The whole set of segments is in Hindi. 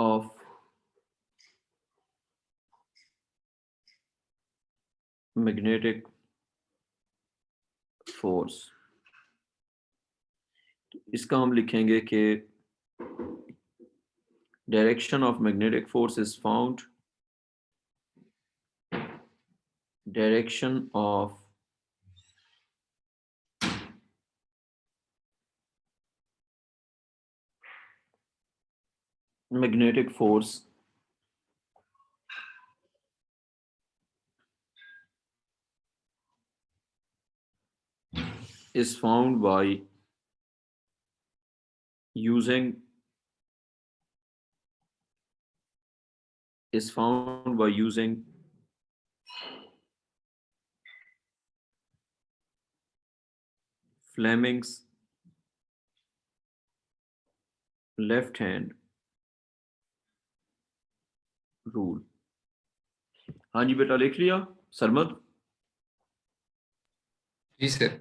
of magnetic force, इसका हम लिखेंगे कि direction of magnetic force is found, direction of magnetic force is found by using Fleming's left hand rule. हाँ जी बेटा लिख लिया सरमद? जी sir.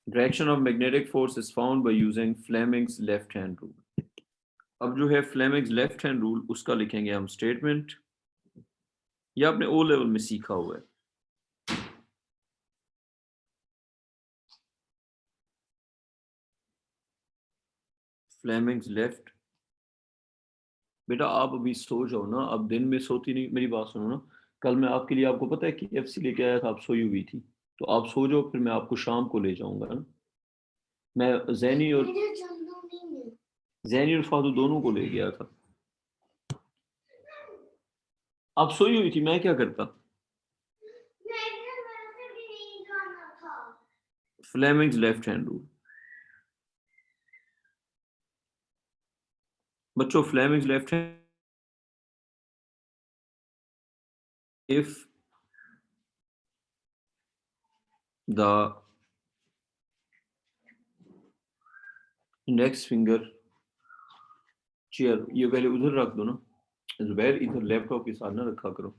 Direction of magnetic force is found by using Fleming's left hand rule. अब जो है Fleming's left hand rule उसका लिखेंगे हम स्टेटमेंट, ये आपने ओ लेवल में सीखा हुआ है। Fleming's left, बेटा आप अभी सो जाओ ना, अब दिन में सोती नहीं, मेरी बात सुनो ना, कल मैं आपके लिए, आपको पता है कि KFC लेके आया था, आप सोई हुई थी, तो आप सो जाओ, फिर मैं आपको शाम को ले जाऊंगा ना। मैं जैनी और फादू दोनों को ले गया था, आप सोई हुई थी, मैं क्या करता? Fleming's left hand rule, बच्चों Fleming's left hand, if the index finger, chair ये पहले उधर रख दो ना जुबैर, इधर लैपटॉप के साथ ना रखा करो।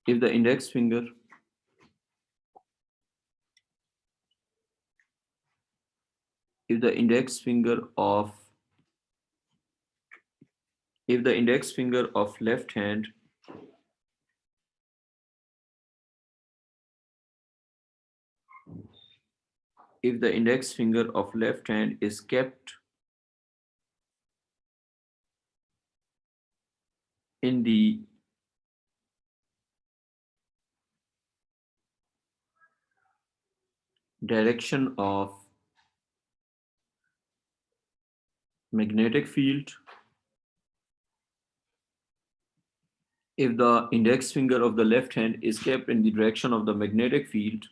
if the index finger if the index finger of left hand if the index finger of left hand is kept in the direction of magnetic field, if the index finger of the left hand is kept in the direction of the magnetic field,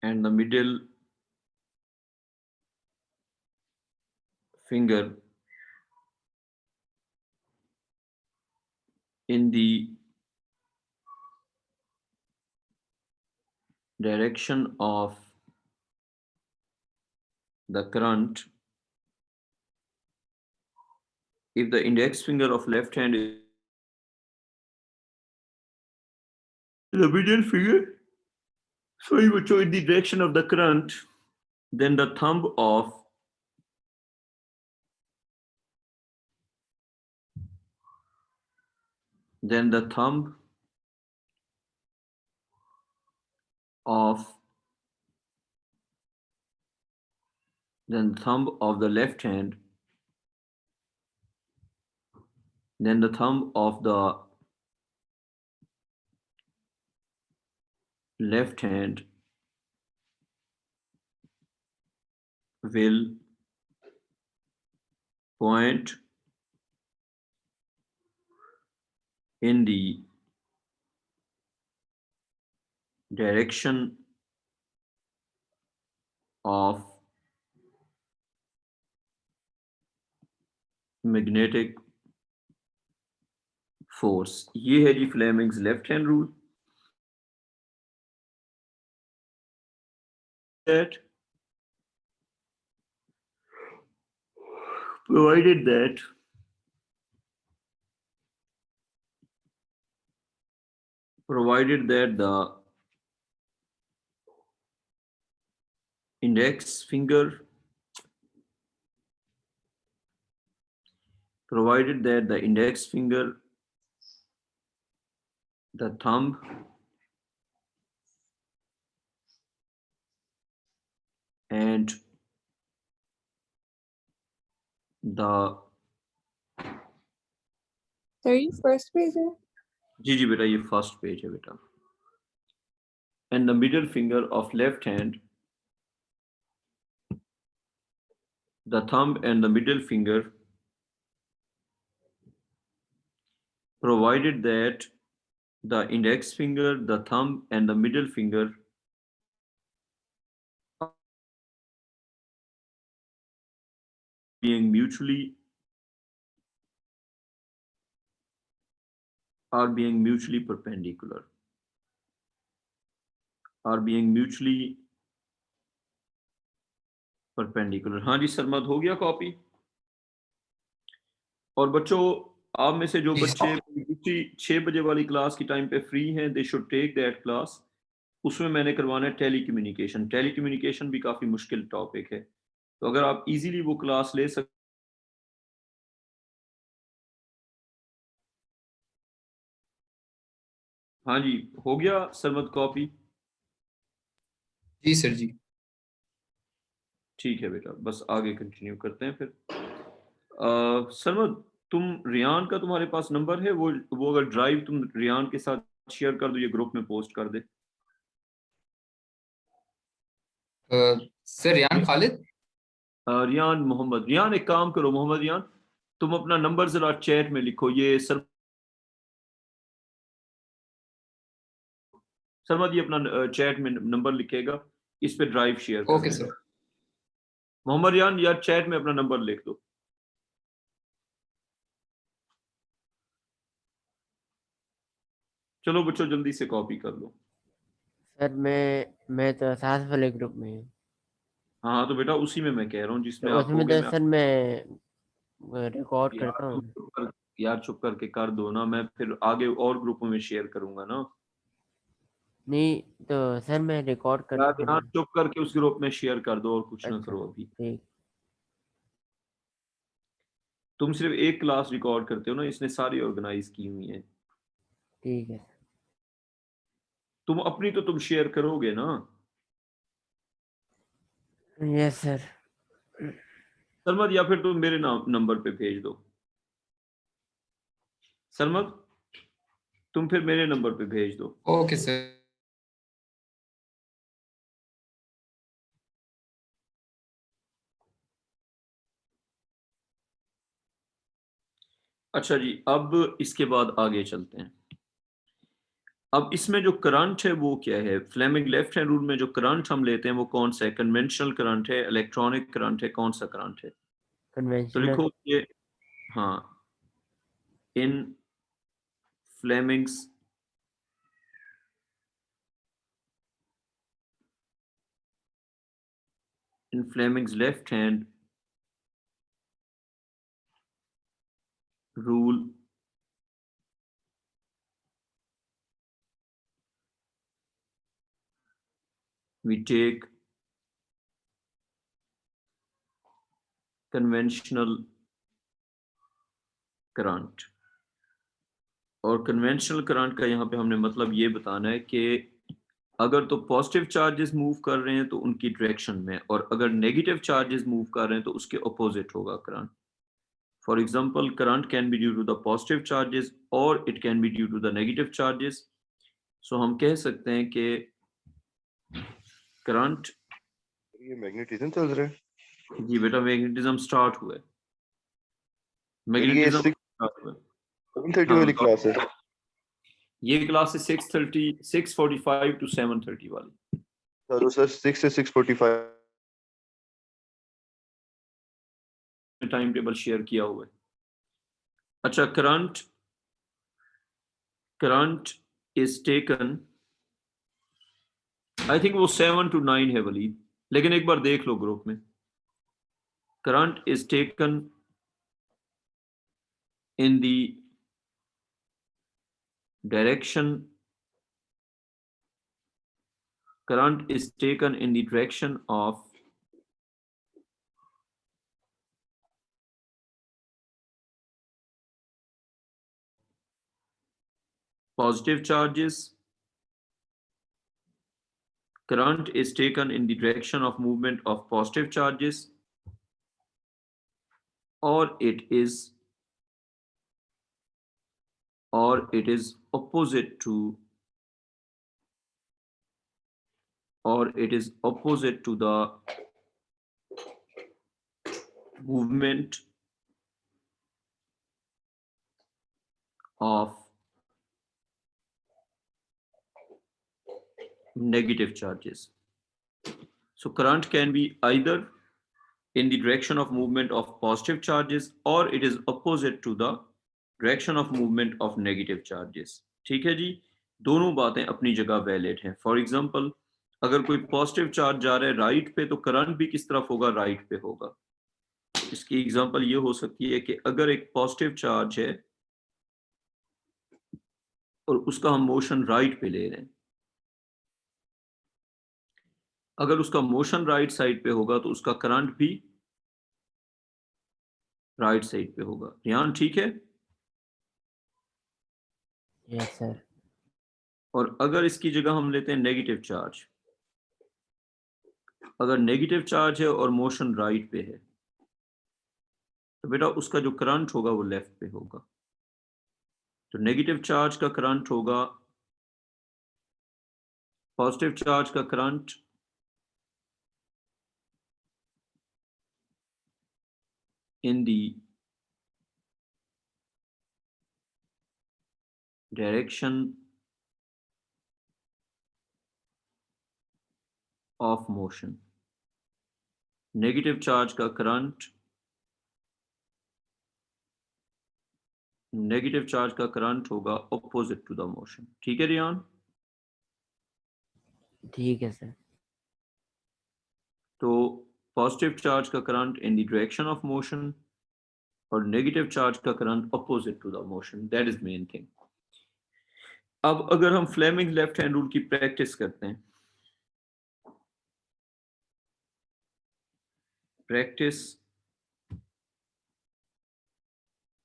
and the middle finger in the direction of the current, if the index finger of left hand is the middle finger, so you would show in the direction of the current, then the thumb of the left hand, then the thumb of the left hand will point in the direction of magnetic force. ये है जी Fleming's left hand rule. That provided that provided that the index finger the thumb and the sir ये फर्स्ट पेज है। जी जी बेटा ये फर्स्ट पेज है बेटा and the middle finger of left hand, the thumb and the middle finger, provided that the index finger, the thumb and the middle finger being mutually perpendicular, हाँ जी सरमद हो गया कॉपी। और बच्चों आप में से जो बच्चे 6 बजे वाली क्लास की टाइम पे फ्री हैं they should take that class. उसमें मैंने करवाना है टेलीकम्युनिकेशन भी काफ़ी मुश्किल टॉपिक है, तो अगर आप इजीली वो क्लास ले सकते। हाँ जी हो गया सरमद कॉपी? जी सर जी। ठीक है बेटा बस आगे कंटिन्यू करते हैं फिर। सरमद तुम रियान का तुम्हारे पास नंबर है? वो अगर ड्राइव तुम रियान के साथ शेयर कर दो, ये ग्रुप में पोस्ट कर दे। सर रियान खालिद। रियान मोहम्मद, रियान एक काम करो मोहम्मद रियान, तुम अपना नंबर जरा चैट में लिखो। ये सरमद ये अपना चैट में नंबर लिखेगा, इस पे ड्राइव शेयर कर ओके देगा। सर। मोहम्मद रियान यार चैट में अपना नंबर लिख दो। चलो बच्चों जल्दी से कॉपी कर लो। सर मैं तो साथ वाले ग्रुप में हूँ। हाँ तो बेटा उसी में मैं कह रहा हूँ जिसमें तो आप उसमें होगे। तो सर मैं रिकॉर्ड करता हूँ। यार चुप करके कर दो ना, मैं फिर आगे और ग्रुपों में शेयर करूंगा ना। नहीं तो सर मैं रिकॉर्ड यार करता यहाँ हूँ। चुप करके उस ग्रुप में शेयर कर दो और कुछ ना अच्छा करो अभी। ठीक। तुम सिर्फ एक क्लास रिकॉर्ड करते हो ना, इसने सारी ऑर्गेनाइज की हुई है। ठीक है तुम अपनी तो तुम शेयर करोगे ना? Yes sir. सरमद या फिर तुम मेरे नंबर पे भेज दो। सरमद तुम फिर मेरे नंबर पे भेज दो। Okay sir. अच्छा जी अब इसके बाद आगे चलते हैं। अब इसमें जो करंट है वो क्या है? फ्लेमिंग लेफ्ट हैंड रूल में जो करंट हम लेते हैं वो कौन सा है? कन्वेंशनल करंट है, इलेक्ट्रॉनिक करंट है, कौन सा करंट है? तो कन्वेंशनल। लिखो ये, हाँ, in Fleming's left hand rule we take conventional current. और कन्वेंशनल करंट का यहाँ पे हमने मतलब ये बताना है कि अगर तो पॉजिटिव चार्जेस मूव कर रहे हैं तो उनकी डायरेक्शन में, और अगर नेगेटिव चार्जेस मूव कर रहे हैं तो उसके अपोजिट होगा current. For example current can be due to the positive charges और it can be due to the negative charges. So हम कह सकते हैं कि करंट, ये मैग्नेटिज्म चल रहा है। जी बेटा मैग्नेटिज्म स्टार्ट हुआ है, ये मैग्नेटिज्म स्टार्ट हुआ है। 7:30 वाली क्लास है। ये क्लास है 6:30 6:45 to 7:30 वाली। चलो सर 6 से 6:45 टाइम टेबल शेयर किया हुआ है। अच्छा current is taken, I think वो 7 to 9 है वलीद, लेकिन एक बार देख लो ग्रुप में। Current is taken in the direction current is taken in the direction of positive charges. Current is taken in the direction of movement of positive charges, or it is opposite to the movement of negative charges. So current can be either in the direction of movement of positive charges, or it is opposite to the direction of movement of negative charges. ठीक है जी, दोनों बातें अपनी जगह वैलिड हैं. फॉर एग्जांपल, अगर कोई पॉजिटिव चार्ज जा रहा है राइट पे, तो करंट भी किस तरफ होगा? राइट पे होगा. इसकी एग्जांपल ये हो सकती है कि अगर एक पॉजिटिव चार्ज है और उसका हम मोशन राइट पे ले रहे हैं, अगर उसका मोशन राइट साइड पे होगा तो उसका करंट भी राइट साइड पे होगा. ध्यान ठीक है? Yes sir. और अगर इसकी जगह हम लेते हैं नेगेटिव चार्ज, अगर नेगेटिव चार्ज है और मोशन राइट पे है, तो बेटा उसका जो करंट होगा वो लेफ्ट पे होगा. तो नेगेटिव चार्ज का करंट होगा, पॉजिटिव चार्ज का current in the direction of motion. Negative charge का करंट होगा ऑपोजिट टू द मोशन. ठीक है रियान? ठीक है सर. तो पॉजिटिव चार्ज का current in the direction of motion और नेगेटिव चार्ज का current opposite to the motion. That is main thing. अब अगर हम फ्लेमिंग लेफ्ट हैंड रूल की प्रैक्टिस करते हैं, practice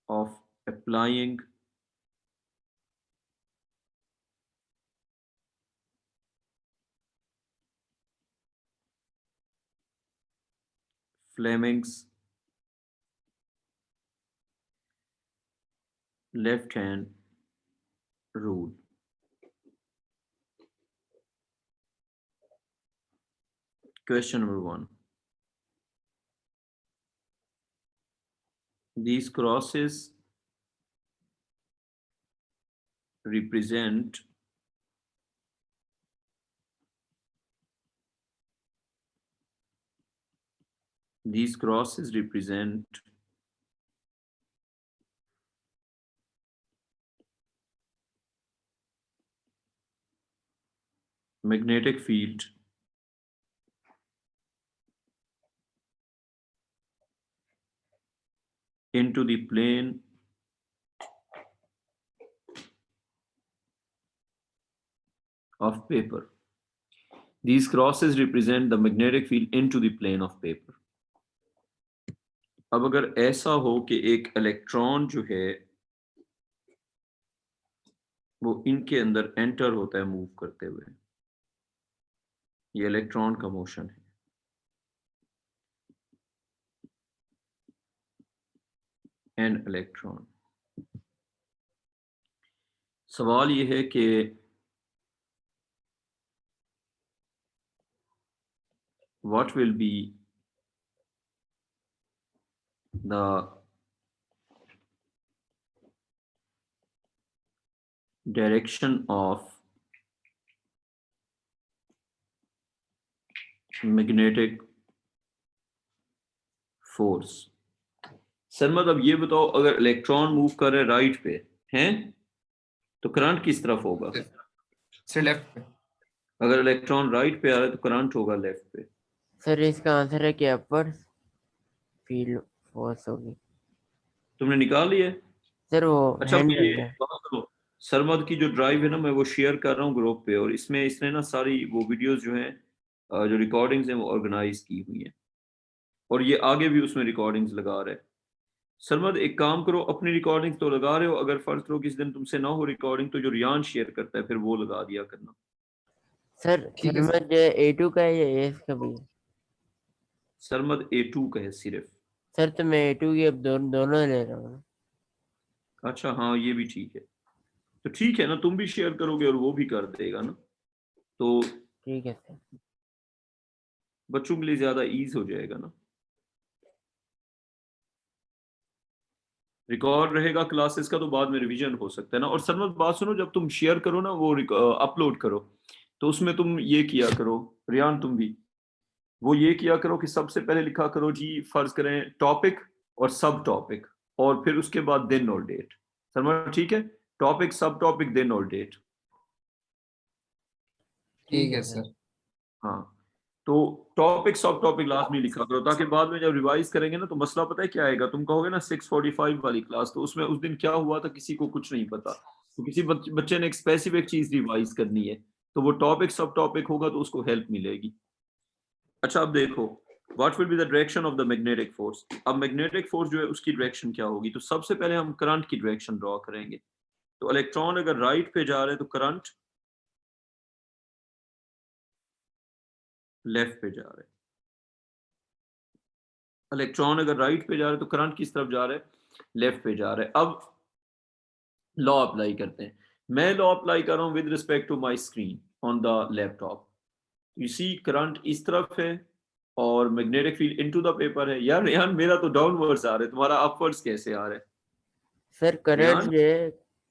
of applying Fleming's left hand rule. Question number 1. These crosses represent magnetic field into the plane of paper. These crosses represent the magnetic field into the plane of paper. अब अगर ऐसा हो कि एक इलेक्ट्रॉन जो है वो इनके अंदर एंटर होता है मूव करते हुए, ये इलेक्ट्रॉन का मोशन है. An electron. सवाल ये है कि what will be the direction of magnetic force. Sarmad अब ये बताओ, अगर इलेक्ट्रॉन मूव कर रहे राइट पे हैं तो करंट किस तरफ होगा? से लेफ्ट पे. अगर इलेक्ट्रॉन राइट पे आ रहा है तो करंट होगा लेफ्ट पे. सर इसका आंसर है कि अपवर्ड फील्ड फोर्स होगी. तुमने निकाल लिया? सर वो अच्छा हैंड ये बात सुनो, सरमद की जो ड्राइव है ना, मैं वो शेयर कर रहा हूँ ग्रुप पे, और इसमें इसने ना सारी वो वीडियोस जो हैं, जो रिकॉर्डिंग्स हैं, वो ऑर्गेनाइज की हुई हैं, और ये आगे भी उसमें रिकॉर्डिंग्स लगा रहे हैं। सरमद एक काम करो, अपनी रिकॉर्डिंग तो लगा रहे हो, अगर फर्ज करो किसी दिन तुमसे ना हो रिकॉर्डिंग, तो जो रियान शेयर करता है फिर वो लगा दिया करना। सर ठीक है सर। सरमद A2 का है या AS का भी है? सरमद A2 का है सिर्फ। सर तो मैं A2 की अब दोनों ले रहा हूँ। अच्छा हाँ, ये भी ठीक है, तो ठीक है ना, तुम भी शेयर करोगे और वो भी कर देगा ना, तो ठीक है सर। बच्चों के लिए ज्यादा ईज हो जाएगा ना। रिकॉर्ड रहेगा क्लासेस का, तो बाद में रिवीजन हो सकता है ना। और सरमद बात सुनो, जब तुम शेयर करो ना, वो अपलोड करो, तो उसमें तुम ये किया करो, रियान तुम भी वो ये किया करो कि सबसे पहले लिखा करो जी, फर्ज करें टॉपिक और सब टॉपिक, और फिर उसके बाद दिन और डेट। सरमद ठीक है, टॉपिक सब टॉपिक दिन और डेट। ठीक है सर। हाँ, तो टॉपिक सब टॉपिक लास्ट में लिखा करो, ताकि बाद में जब रिवाइज करेंगे ना, तो मसला पता है क्या आएगा, तुम कहोगे ना 6:45 वाली क्लास, तो उसमें उस दिन क्या हुआ था किसी को कुछ नहीं पता, तो किसी बच्चे ने एक स्पेसिफिक चीज रिवाइज करनी है, तो वो टॉपिक सब टॉपिक होगा, तो उसको हेल्प मिलेगी। अच्छा अब देखो, what will be the direction of the magnetic force. अब मैग्नेटिक फोर्स जो है उसकी डायरेक्शन क्या होगी, तो सबसे पहले हम करंट की डायरेक्शन ड्रॉ करेंगे। तो इलेक्ट्रॉन अगर राइट पे जा रहे हैं तो करंट लेफ्ट पे जा रहे हैं। इलेक्ट्रॉन अगर राइट पे जा रहे हैं तो करंट किस तरफ जा रहे हैं, लेफ्ट पे जा रहे हैं। अब लॉ अप्लाई करते हैं। मैं लॉ अप्लाई कर रहा हूं with respect to my screen on the laptop. You see current इस तरफ है और magnetic field into the paper है। यार रेहान, मेरा तो डाउनवर्ड्स आ रहे हैं, तुम्हारा अपवर्ड्स कैसे आ रहे हैं? सर रेहान,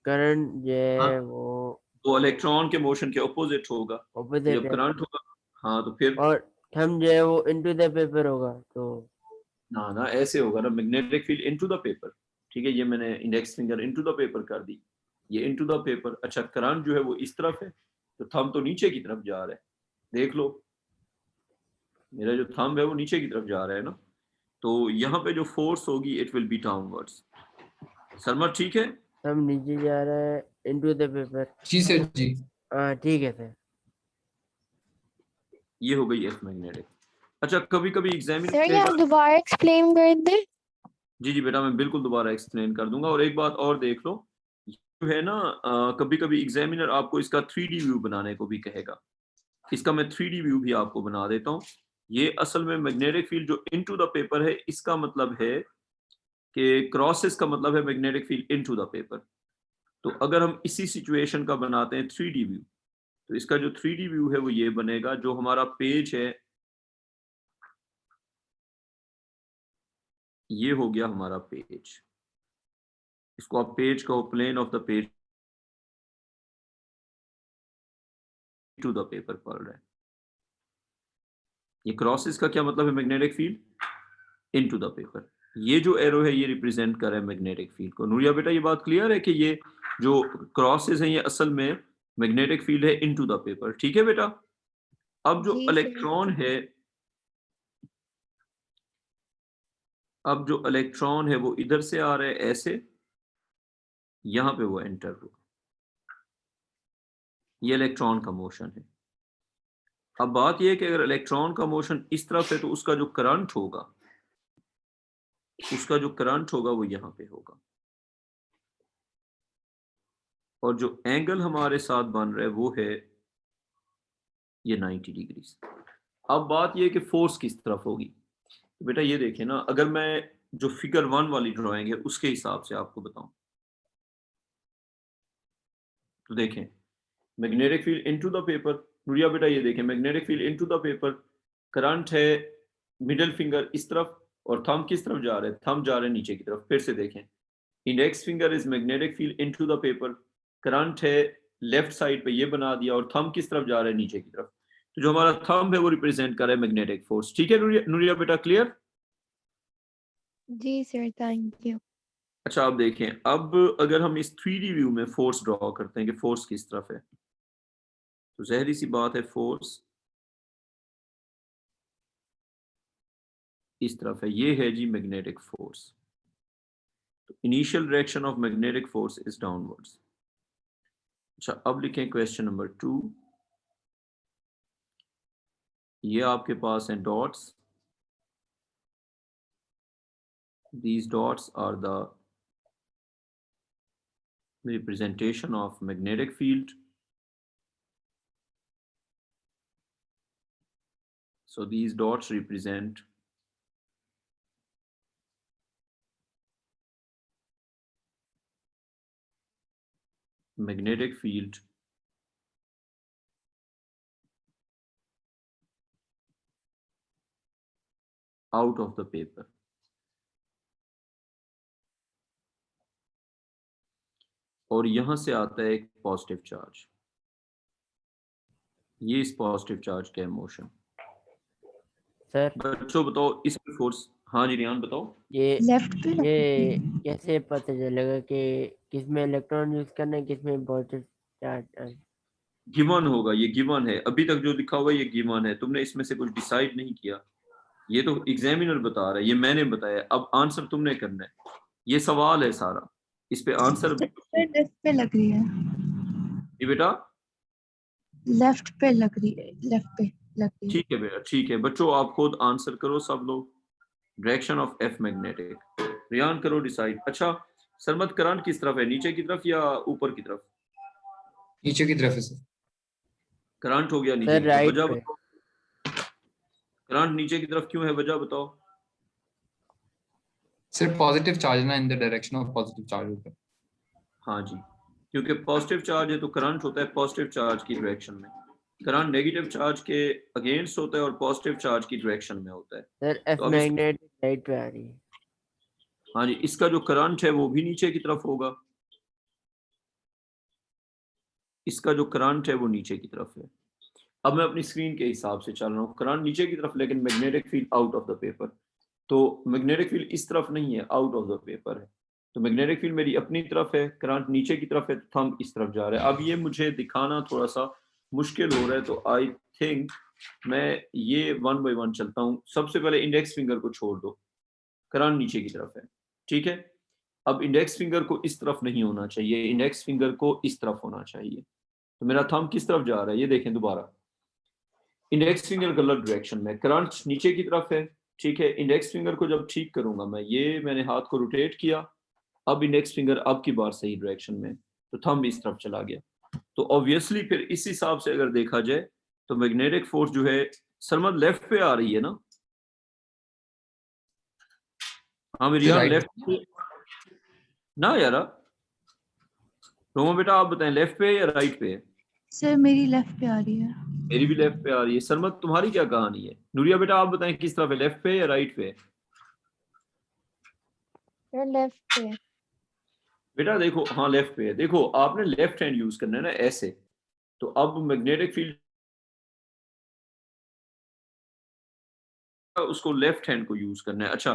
करंट जो हाँ, है वो इलेक्ट्रॉन के मोशन के ऑपोजिट होगा, तो ऑपोजिट जब है, करंट होगा, हाँ तो फिर और थंब जो है वो इनटू द पेपर होगा, तो ना ना ऐसे होगा ना, magnetic field into the paper. ठीक है, ये मैंने index finger into the paper कर दी, ये इनटू द पेपर। अच्छा करंट जो है वो इस तरफ है, तो थंब तो नीचे की तरफ जा रहा है, देख लो मेरा जो थंब है वो नीचे की तरफ जा रहा है ना, तो यहाँ पे जो फोर्स होगी it will be downwards. Sarmat ठीक है? थंब नीचे जा रहा है इनटू द पेपर। जी सर जी। हाँ ठीक है सर। ये हो गई एफ मैग्नेटिक। अच्छा कभी कभी एग्जामिनर सर, ये आप दोबारा एक्सप्लेन कर दें? जी जी बेटा, मैं बिल्कुल दोबारा एक्सप्लेन कर दूंगा। और एक बात और देख लो, जो है ना, कभी कभी एग्जामिनर आपको इसका 3D व्यू बनाने को भी कहेगा। इसका मैं 3D व्यू भी आपको बना देता हूँ। ये असल में मैग्नेटिक फील्ड जो इनटू द पेपर है, इसका मतलब है कि क्रॉसेस का मतलब है magnetic field into the paper. तो अगर हम इसी सिचुएशन का बनाते हैं 3D व्यू, तो इसका जो 3D व्यू है वो ये बनेगा। जो हमारा पेज है ये हो गया हमारा पेज, इसको आप पेज कहो, plane of the page to the paper पढ़ रहे हैं। ये क्रॉसेस का क्या मतलब है, magnetic field into the paper. ये जो एरो है ये रिप्रेजेंट कर रहा है मैग्नेटिक फील्ड को। नूरिया बेटा ये बात क्लियर है कि ये जो क्रॉसेस हैं ये असल में मैग्नेटिक फील्ड है इनटू द पेपर, ठीक है बेटा? अब जो जी सर। इलेक्ट्रॉन है, अब जो इलेक्ट्रॉन है वो इधर से आ रहा है ऐसे, यहां पे वो एंटर हुआ, ये इलेक्ट्रॉन का मोशन है। अब बात यह है कि अगर इलेक्ट्रॉन का मोशन इस तरफ है तो उसका जो करंट होगा, उसका जो करंट होगा वो यहां पे होगा, और जो एंगल हमारे साथ बन रहा है वो है ये 90 डिग्री। अब बात यह है कि फोर्स किस तरफ होगी। तो बेटा ये देखें ना, अगर मैं जो फिगर 1 वाली ड्राइंग है उसके हिसाब से आपको बताऊं, तो देखें magnetic field into the paper. Nuriya बेटा ये देखें, magnetic field into the paper, current है मिडिल फिंगर इस तरफ, और थंब किस तरफ जा रहे हैं, थंब जा रहे हैं नीचे की तरफ। फिर से देखें, index finger is magnetic field into the paper, current है लेफ्ट साइड पे ये बना दिया, और थंब किस तरफ जा रहा है, नीचे की तरफ। तो जो हमारा थंब है वो रिप्रेजेंट कर रहा है मैग्नेटिक फोर्स। ठीक है नूरिया बेटा, क्लियर? जी सर, थैंक यू। अच्छा अब देखें, अब अगर हम इस 3D व्यू में फोर्स ड्रॉ करते हैं कि फोर्स किस तरफ है, तो जहरी सी बात है फोर्स इस तरफ है, ये है जी मैग्नेटिक फोर्स। तो initial direction of magnetic force is downwards. अच्छा, अब लिखें क्वेश्चन नंबर 2। ये आपके पास हैं dots. These dots are the representation of magnetic field. So these dots represent magnetic field out of the paper. और यहां से आता है एक पॉजिटिव चार्ज। ये इस पॉजिटिव चार्ज का मोशन। सर बच्चों बताओ इसमें फोर्स। हाँ जी रियान बताओ। ये लेफ्ट पे ये कैसे पता चलेगा कि किसमें इलेक्ट्रॉन यूज करना है, किसमें पॉजिटिव चार्ज? गिवन होगा, ये गिवन है। अभी तक जो लिखा हुआ है ये गिवन है, तुमने इसमें से कुछ डिसाइड नहीं किया। ये तो एग्जामिनर बता रहा है, ये मैंने बताया। अब आंसर तुमने करना है। ये सवाल है सारा, इस पे आंसर। लेफ्ट पे लग रही है, ये बेटा लेफ्ट पे लग रही है, लेफ्ट पे लग रही है। ठीक है बेटा, ठीक है। बच्चों आप खुद आंसर करो सब लोग। Direction of F magnetic. Riyan करो डिसाइड। अच्छा सरमत, करंट किस तरफ है, नीचे की तरफ या ऊपर की तरफ? नीचे की तरफ है सर। करंट हो गया नीचे सर की तरफ। राइट वजह पे। बताओ, करंट नीचे की तरफ क्यों है, वजह बताओ। सर पॉजिटिव चार्ज ना, इन the direction of positive charge होता है। हाँ जी, क्योंकि पॉजिटिव चार्ज है तो करंट होता है पॉजिटिव चार्ज की डायरेक्शन में। करंट नेगेटिव चार्ज के अगेंस्ट होता है और पॉजिटिव चार्ज की डायरेक्शन में होता है। सर एफ तो अब मैग्नेटिक राइट पे आ रही है। हाँ जी, इसका जो करंट है वो भी नीचे की तरफ होगा। इसका जो करंट है वो नीचे की तरफ है। अब मैं अपनी स्क्रीन के हिसाब से चल रहा हूँ, करंट नीचे की तरफ लेकिन magnetic field out of the paper. तो मैग्नेटिक फील्ड इस तरफ नहीं है, आउट ऑफ द पेपर है। तो मैग्नेटिक फील्ड मेरी अपनी तरफ है, करंट नीचे की तरफ है, तो थंब इस तरफ जा रहा है। अब ये मुझे दिखाना थोड़ा सा मुश्किल हो रहा है, तो आई थिंक मैं ये 1 बाय 1 चलता हूँ। सबसे पहले इंडेक्स फिंगर को छोड़ दो, करंट नीचे की तरफ है, ठीक है। अब इंडेक्स फिंगर को इस तरफ नहीं होना चाहिए, इंडेक्स फिंगर को इस तरफ होना चाहिए। तो मेरा थंब किस तरफ जा रहा है ये देखें दोबारा। इंडेक्स फिंगर गलत डायरेक्शन में, करंट नीचे की तरफ है, ठीक है। इंडेक्स फिंगर को जब ठीक करूंगा मैं, ये मैंने हाथ को रोटेट किया, अब इंडेक्स फिंगर अब की बार सही डायरेक्शन में, तो थंब इस तरफ चला गया। तो ऑब्वियसली फिर इस हिसाब से अगर देखा जाए तो मैग्नेटिक फोर्स जो है सरमद लेफ्ट पे आ रही है ना। हाँ मेरी राइट लेफ्ट पे ना यार। रोमा बेटा आप बताएं, लेफ्ट पे या राइट पे है? सर मेरी लेफ्ट पे आ रही है। मेरी भी लेफ्ट पे आ रही है। सरमद तुम्हारी क्या कहानी है? नूरिया बेटा आप बताएं किस तरफ है, लेफ्ट पे या राइट पे? सर लेफ्ट पे। बेटा देखो, हाँ लेफ्ट पे है। देखो आपने लेफ्ट हैंड यूज करना है ना ऐसे। तो अब मैग्नेटिक फील्ड उसको लेफ्ट हैंड को यूज करना है। अच्छा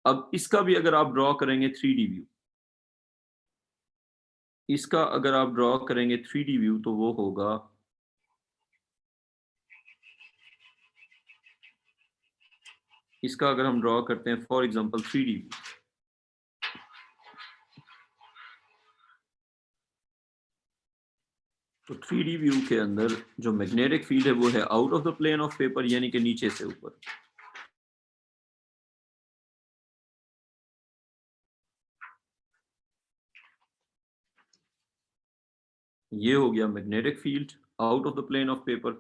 अब इसका भी अगर आप ड्रॉ करेंगे 3D व्यू, इसका अगर आप ड्रॉ करेंगे 3D व्यू तो वो होगा इसका अगर हम ड्रॉ करते हैं फॉर एग्जांपल 3D व्यू, तो 3D व्यू के अंदर जो मैग्नेटिक फील्ड है वो है out of the plane of paper, यानी कि नीचे से ऊपर। ये हो गया magnetic field out of the plane of paper.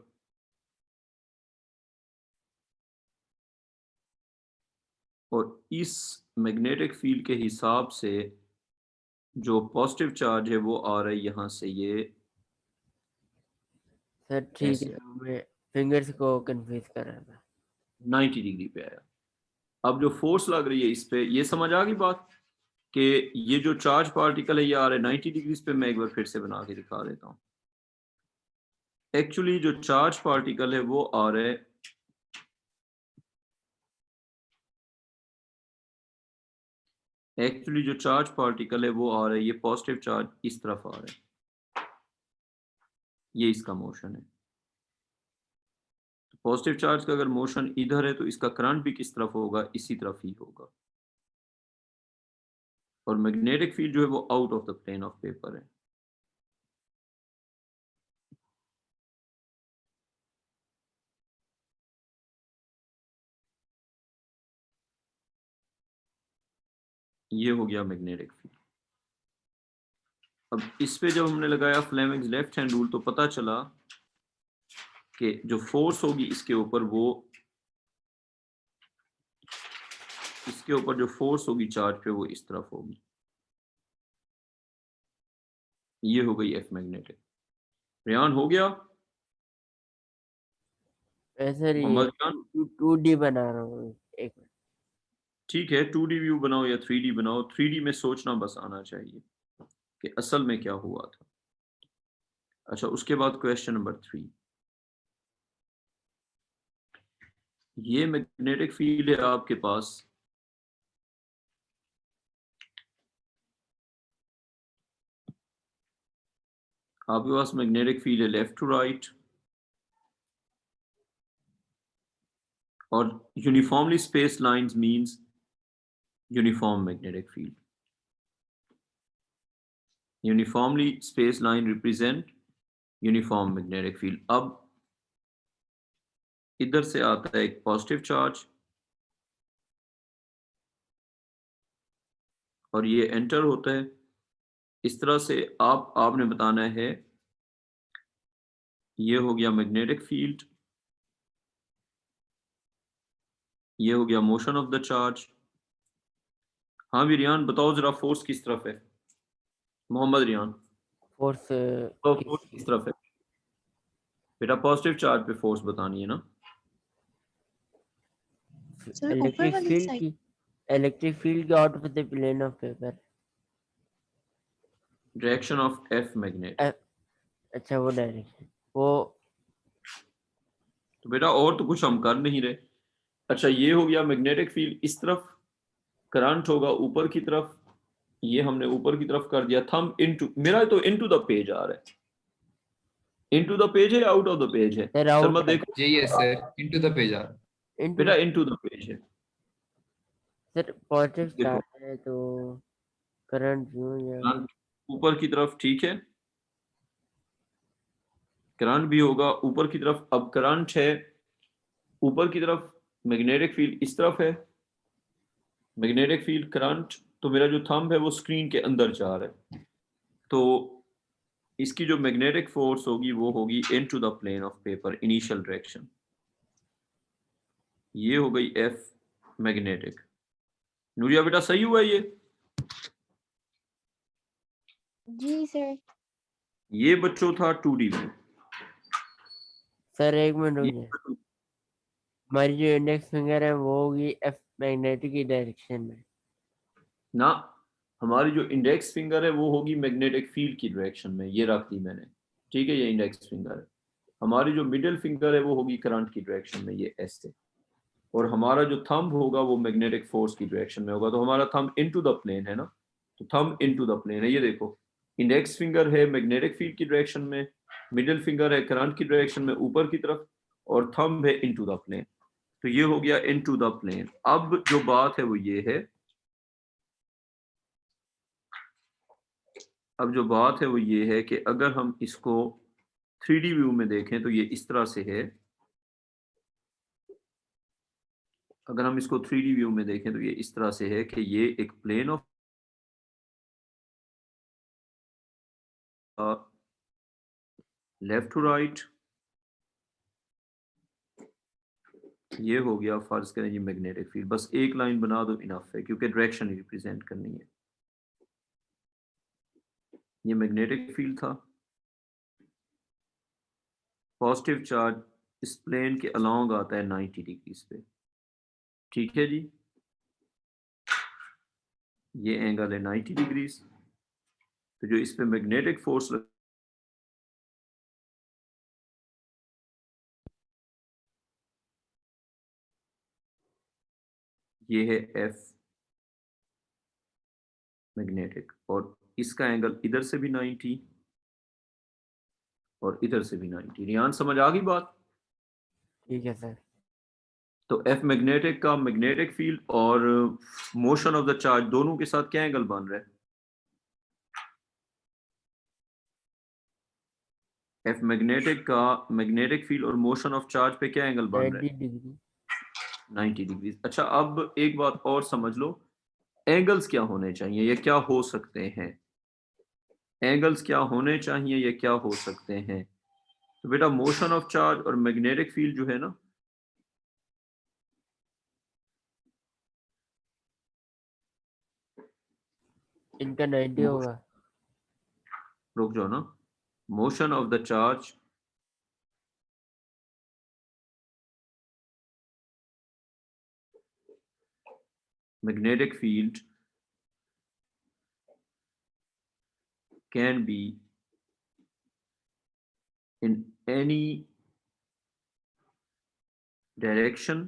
और इस मैग्नेटिक फील्ड के हिसाब से जो पॉजिटिव चार्ज है वो आ रहा है यहाँ से, ये सर ठीक ऐसे है, मैं फिंगर्स को कंफ्यूज कर रहा था। 90 डिग्री पे आया। अब जो फोर्स लग रही है इस पे, ये समझ आ गई बात कि ये जो चार्ज पार्टिकल है ये आ रहा है 90 डिग्री पे। मैं एक बार फिर से बना के दिखा देता हूँ। एक्चुअली जो चार्ज पार्टिकल है वो आ रहा है एक्चुअली जो चार्ज पार्टिकल है वो आ रहा है, ये पॉजिटिव चार्ज इस तरफ आ रहा है, ये इसका मोशन है। तो पॉजिटिव चार्ज का अगर मोशन इधर है तो इसका करंट भी किस तरफ होगा, इसी तरफ ही होगा। और मैग्नेटिक फील्ड जो है वो out of the plane of paper है। ये हो गया मैग्नेटिक फील्ड। अब इस पे जब हमने लगाया फ्लेमिंग्स लेफ्ट हैंड रूल तो पता चला कि जो फोर्स होगी इसके ऊपर वो इसके ऊपर जो फोर्स होगी चार्ज पे वो इस तरफ होगी। ये हो गई एफ मैग्नेटिक। रियान हो गया? सर ये मोहम्मद रियान 2D बना रहा हूँ, एक मिनट। ठीक है, 2D व्यू बनाओ या 3D बनाओ, 3D में सोचना बस आना चाहिए कि असल में क्या हुआ था। अच्छा, उसके बाद क्वेश्चन नंबर 3। ये मैग्नेटिक फील्ड है आपके पास, आपके पास मैग्नेटिक फील्ड है लेफ्ट टू राइट और uniformly space lines means uniform magnetic field. Uniformly space line represent uniform magnetic field. अब इधर से आता है एक पॉजिटिव चार्ज और ये एंटर होता है इस तरह से। आपने बताना है ये हो गया मैग्नेटिक फील्ड, ये हो गया मोशन ऑफ द चार्ज। हाँ भी रियान बताओ जरा फोर्स किस तरफ है? मोहम्मद रियान फोर्स तो फोर्स किस तरफ है बेटा? पॉजिटिव चार्ज पे फोर्स बतानी है ना। सर ऊपर इलेक्ट्रिक वाली फील्ड साइड। की, इलेक्ट्रिक फील्ड के out of the plane of paper. Direction of F magnet. अच्छा वो डायरेक्शन वो। तो बेटा और तो कुछ हम कर नहीं रहे। अच्छा, ये हो गया मैग्नेटिक फील्ड, इस तरफ करंट होगा ऊपर की तरफ, ये हमने ऊपर की तरफ कर दिया। थंब इनटू, मेरा तो इनटू द पेज आ रहा है। इनटू द पेज है या आउट ऑफ द पेज है? सर सर आउट मत है। देखो जी yes sir, into the page आ रहा है। इनटू बेटा, इनटू द पेज है। सर पॉजिटिव देखो चार्ज है तो करंट यूं या करंट ऊपर की तरफ, ठीक है, करंट भी होगा ऊपर की तरफ। अब करंट है ऊपर की तरफ, मैग्नेटिक फील्ड इस तरफ है, मैग्नेटिक फील्ड करंट। तो मेरा जो थंब है वो स्क्रीन के अंदर जा रहा है, तो इसकी जो मैग्नेटिक फोर्स होगी वो होगी into the plane of paper, initial direction. ये हो गई एफ मैग्नेटिक। नूरिया बेटा सही हुआ ये? जी सर। ये बच्चों था 2D व्यू। सर एक मिनट ये रुकिए। हमारी जो इंडेक्स फिंगर है वो होगी एफ मैग्नेटिक की डायरेक्शन में। ना, हमारी जो इंडेक्स फिंगर है वो होगी मैग्नेटिक फील्ड की डायरेक्शन में, ये रख दी मैंने, ठीक है, ये इंडेक्स फिंगर है। हमारी जो मिडिल फिंगर है वो होगी करंट की डायरेक्शन में, ये एस से। और हमारा जो थंब होगा वो मैग्नेटिक फोर्स की डायरेक्शन में होगा। तो हमारा थंब इनटू द प्लेन है ना, तो थंब इनटू द प्लेन है। ये देखो, इंडेक्स फिंगर है मैग्नेटिक फील्ड की डायरेक्शन में, मिडिल फिंगर है करंट की डायरेक्शन में ऊपर की तरफ, और थंब है इनटू द प्लेन। तो ये हो गया इनटू द प्लेन। अब जो बात है वो ये है, अब जो बात है वो ये है कि अगर हम इसको 3D व्यू में देखें तो ये इस तरह से है। अगर हम इसको 3D व्यू में देखें तो ये इस तरह से है कि ये एक plane of left to right, ये हो गया फर्ज करें जी मैग्नेटिक फील्ड। बस एक लाइन बना दो इनफ है, क्योंकि डायरेक्शन रिप्रेजेंट करनी है। ये मैग्नेटिक फील्ड था, पॉजिटिव चार्ज इस प्लेन के अलोंग आता है 90 डिग्रीज पे, ठीक है जी। ये एंगल है 90 डिग्रीज। तो जो इस पे मैग्नेटिक फोर्स ये है एफ मैग्नेटिक, और इसका एंगल इधर से भी 90 और इधर से भी 90। रियान समझ आ गई बात? ठीक है सर। तो एफ मैग्नेटिक का मैग्नेटिक फील्ड और मोशन ऑफ द चार्ज दोनों के साथ क्या एंगल बन रहा है? एफ मैग्नेटिक का मैग्नेटिक फील्ड और मोशन ऑफ चार्ज पे क्या एंगल बन रहा 90 है? डिग्री। 90 डिग्री। अच्छा, अब एक बात और समझ लो एंगल्स क्या होने चाहिए या क्या हो सकते हैं, एंगल्स क्या होने चाहिए या क्या हो सकते हैं। तो बेटा मोशन ऑफ चार्ज और मैग्नेटिक फील्ड जो है ना, इनका 90 होगा। रुक जाओ ना, motion of the charge magnetic field can be in any direction.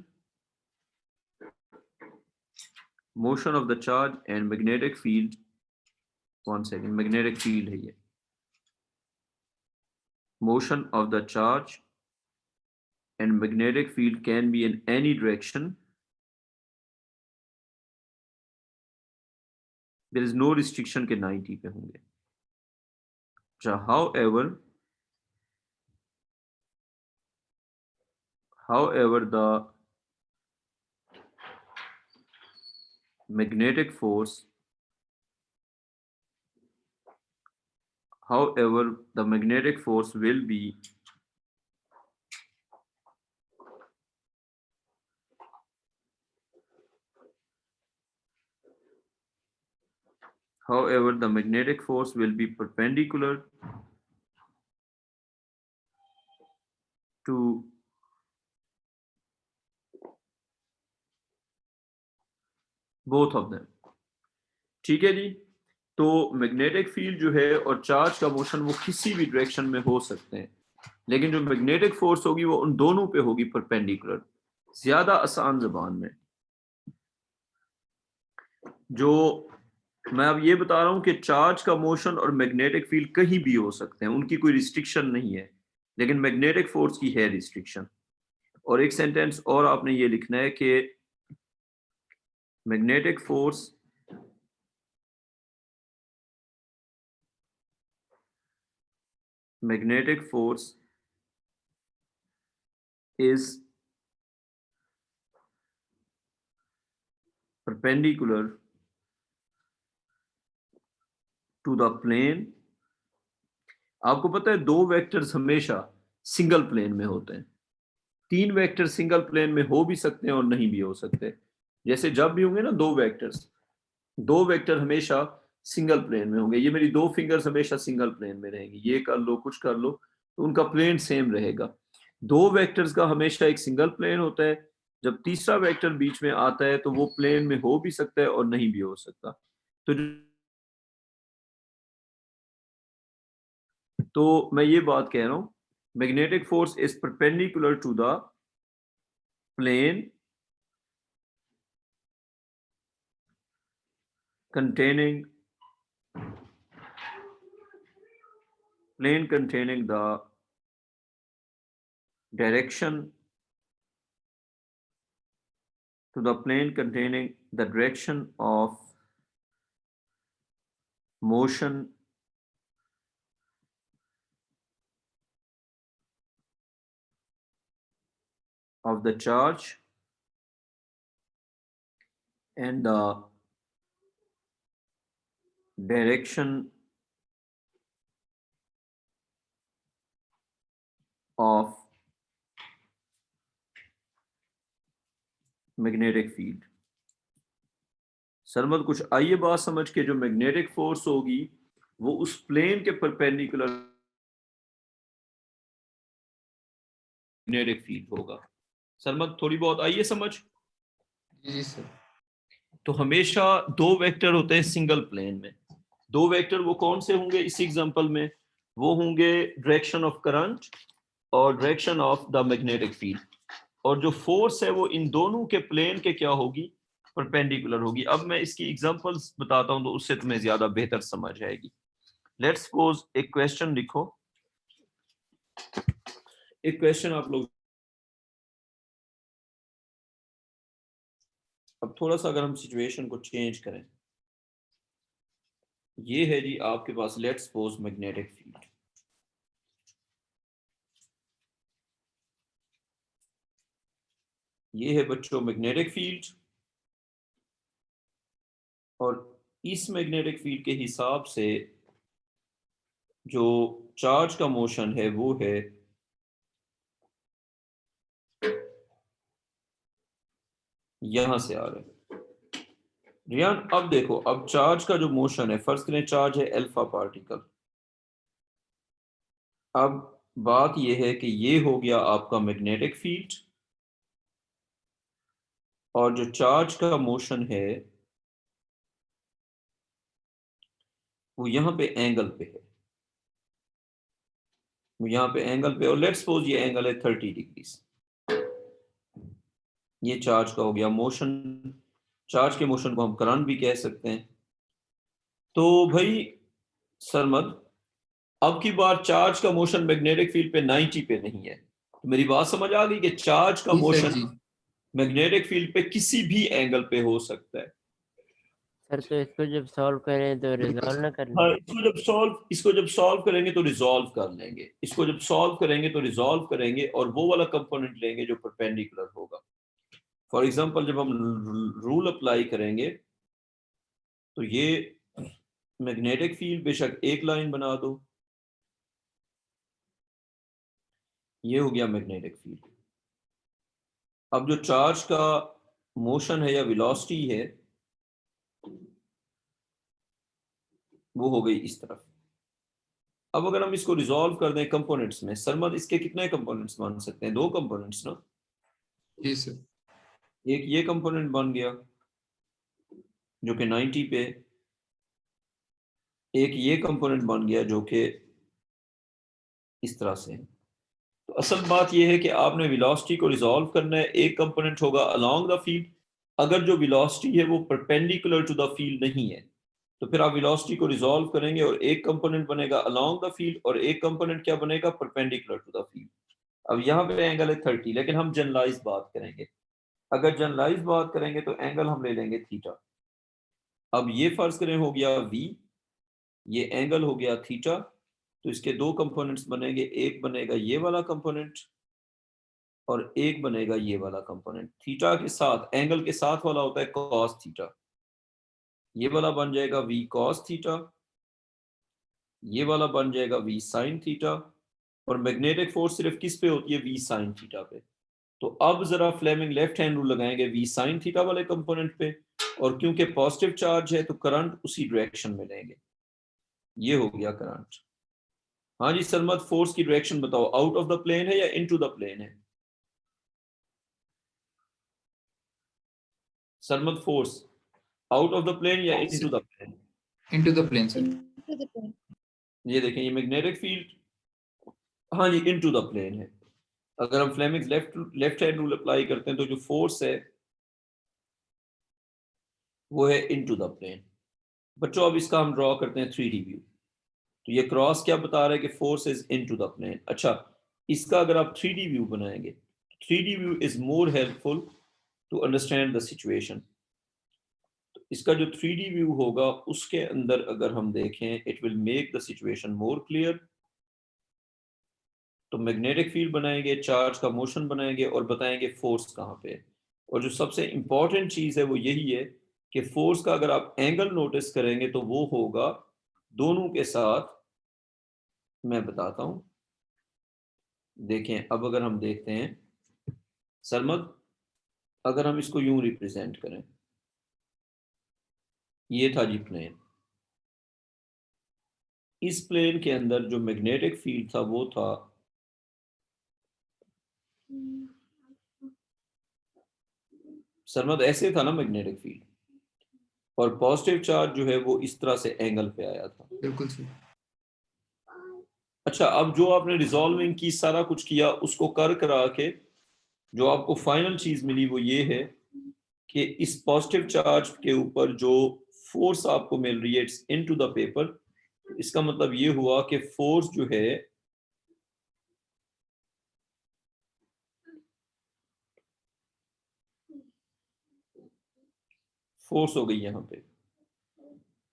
Motion of the charge and magnetic field, one second, magnetic field है ये, motion of the charge and magnetic field can be in any direction. There is no restriction के 90 पे होंगे। However, the magnetic force, will be perpendicular to both of them। ठीक है जी। तो मैग्नेटिक फील्ड जो है और चार्ज का मोशन वो किसी भी डायरेक्शन में हो सकते हैं, लेकिन जो मैग्नेटिक फोर्स होगी वो उन दोनों पे होगी परपेंडिकुलर। ज्यादा आसान जबान में जो मैं अब ये बता रहा हूं कि चार्ज का मोशन और मैग्नेटिक फील्ड कहीं भी हो सकते हैं, उनकी कोई रिस्ट्रिक्शन नहीं है, लेकिन मैग्नेटिक फोर्स की है रिस्ट्रिक्शन। और एक सेंटेंस और आपने ये लिखना है कि magnetic force is perpendicular to the plane। आपको पता है दो वेक्टर्स हमेशा सिंगल प्लेन में होते हैं, तीन वेक्टर सिंगल प्लेन में हो भी सकते हैं और नहीं भी हो सकते। जैसे जब भी होंगे ना दो वेक्टर हमेशा सिंगल प्लेन में होंगे। ये मेरी दो फिंगर्स हमेशा सिंगल प्लेन में रहेंगी, ये कर लो कुछ कर लो तो उनका प्लेन सेम रहेगा। दो वेक्टर्स का हमेशा एक सिंगल प्लेन होता है, जब तीसरा वेक्टर बीच में आता है तो वो प्लेन में हो भी सकता है और नहीं भी हो सकता। तो मैं ये बात कह रहा हूं, magnetic force is perpendicular to the plane containing the direction of motion of the charge and the direction of magnetic field. Sarmad कुछ आइए बात समझ के, जो मैग्नेटिक फोर्स होगी वो उस प्लेन के परपेंडिकुलर मैग्नेटिक फील्ड होगा। सरमद थोड़ी बहुत आइए समझ। जी सर। तो हमेशा दो वेक्टर होते हैं सिंगल प्लेन में। दो वेक्टर वो कौन से होंगे इस एग्जांपल में? वो होंगे डायरेक्शन ऑफ करंट और direction of the magnetic field. और जो फोर्स है वो इन दोनों के प्लेन के क्या होगी? परपेंडिकुलर होगी। अब मैं इसकी एग्जांपल्स बताता हूं तो उससे तुम्हें ज्यादा बेहतर समझ आएगी। लेट्स सपोज एक क्वेश्चन लिखो, एक क्वेश्चन आप लोग। अब थोड़ा सा अगर हम सिचुएशन को चेंज करें, ये है जी आपके पास लेट्स सपोज मैग्नेटिक फील्ड। ये है बच्चों मैग्नेटिक फील्ड। इस मैग्नेटिक फील्ड के हिसाब से जो चार्ज का मोशन है वो है यहां से आ रहा है। रियान अब देखो, अब चार्ज का जो मोशन है, फर्स्ट करें चार्ज है अल्फा पार्टिकल। अब बात यह है कि ये हो गया आपका मैग्नेटिक फील्ड, और जो चार्ज का मोशन है वो यहां पे एंगल पे है, वो यहां पे एंगल पे, और लेट्स सपोज ये एंगल है 30 डिग्रीज। ये चार्ज का हो गया मोशन। चार्ज के मोशन को हम करंट भी कह सकते हैं। तो भाई सरमद, अब की बार चार्ज का मोशन मैग्नेटिक फील्ड पे 90 पे नहीं है। तो मेरी बात समझ आ गई कि चार्ज का जी सर मोशन जी। मैग्नेटिक फील्ड पे किसी भी एंगल पे हो सकता है। सर तो इसको जब सॉल्व करें तो रिजॉल्व ना कर हाँ, लें? इसको जब सॉल्व करेंगे तो रिजॉल्व कर लेंगे, इसको जब सॉल्व करेंगे तो रिजॉल्व करेंगे, और वो वाला कंपोनेंट लेंगे जो परपेंडिकुलर होगा। फॉर एग्जांपल जब हम रूल अप्लाई करेंगे तो ये मैग्नेटिक फील्ड बेशक एक लाइन बना दो, ये हो गया मैग्नेटिक फील्ड। अब जो चार्ज का मोशन है या वेलोसिटी है वो हो गई इस तरफ। अब अगर हम इसको रिजॉल्व कर दें कंपोनेंट्स में, सरमद इसके कितने कंपोनेंट्स बन सकते हैं? दो कंपोनेंट्स ना। जी सर। एक ये कंपोनेंट बन गया जो कि 90 पे, एक ये कंपोनेंट बन गया जो कि इस तरह से है। तो असल बात यह है कि आपने वेलोसिटी को रिजॉल्व करना है। एक कंपोनेंट होगा अलोंग द फील्ड, अगर जो वेलोसिटी है वो परपेंडिकुलर टू द फील्ड नहीं है तो फिर आप वेलोसिटी को रिजॉल्व करेंगे और एक कंपोनेंट बनेगा अलोंग द फील्ड और एक कंपोनेंट क्या बनेगा? Perpendicular to the field. अब यहाँ पे एंगल है 30, लेकिन हम जनरलाइज बात करेंगे। अगर जनरलाइज बात करेंगे तो एंगल हम ले लेंगे थीटा। अब ये फर्ज करें हो गया v, ये एंगल हो गया थीटा। तो इसके दो कंपोनेंट्स बनेंगे, एक बनेगा ये वाला कंपोनेंट और एक बनेगा ये वाला कंपोनेंट। थीटा के साथ, एंगल के साथ वाला होता है कॉस थीटा। ये वाला बन जाएगा v cos थीटा, ये वाला बन जाएगा v sin थीटा, और मैग्नेटिक फोर्स सिर्फ किस पे होती है? v sin थीटा पे। तो अब जरा फ्लेमिंग लेफ्ट हैंड रूल लगाएंगे v sin थीटा वाले कंपोनेंट पे, और क्योंकि पॉजिटिव चार्ज है तो करंट उसी डायरेक्शन में लेंगे। ये हो गया करंट। हाँ जी सरमद, फोर्स की डायरेक्शन बताओ, आउट ऑफ द प्लेन है या इनटू द प्लेन है? Sarmad, force out of the plane या into the plane? Into the plane sir. into the plane. ये देखें, ये मैग्नेटिक फील्ड, हाँ जी इनटू द प्लेन है। अगर हम Fleming left hand rule apply करते हैं तो जो फोर्स है वो है इनटू द प्लेन। बच्चों अब इसका हम ड्रॉ करते हैं 3D व्यू। तो ये क्रॉस क्या बता रहा है कि force is into the plane. अच्छा, इसका अगर आप 3D व्यू बनाएंगे, 3D view is more helpful to understand the situation. तो इसका जो 3D व्यू होगा उसके अंदर अगर हम देखें, it will make the situation more clear. तो मैग्नेटिक फील्ड बनाएंगे, चार्ज का मोशन बनाएंगे और बताएंगे फोर्स कहाँ पे है। और जो सबसे इंपॉर्टेंट चीज है वो यही है कि फोर्स का अगर आप एंगल नोटिस करेंगे तो वो होगा दोनों के साथ, मैं बताता हूं। देखें, अब अगर हम देखते हैं सरमद, अगर हम इसको यूं रिप्रेजेंट करें, ये था जी प्लेन। इस प्लेन के अंदर जो मैग्नेटिक फील्ड था वो था सरमद, ऐसे था ना मैग्नेटिक फील्ड, और पॉजिटिव चार्ज जो है वो इस तरह से एंगल पे आया था। बिल्कुल सर। अच्छा, अब जो आपने रिजॉल्विंग की, सारा कुछ किया, उसको कर करा के जो आपको फाइनल चीज मिली वो ये है कि इस पॉजिटिव चार्ज के ऊपर जो फोर्स आपको मिल रही है इट्स इनटू द पेपर। इसका मतलब ये हुआ कि फोर्स जो है फोर्स हो गई यहां पे।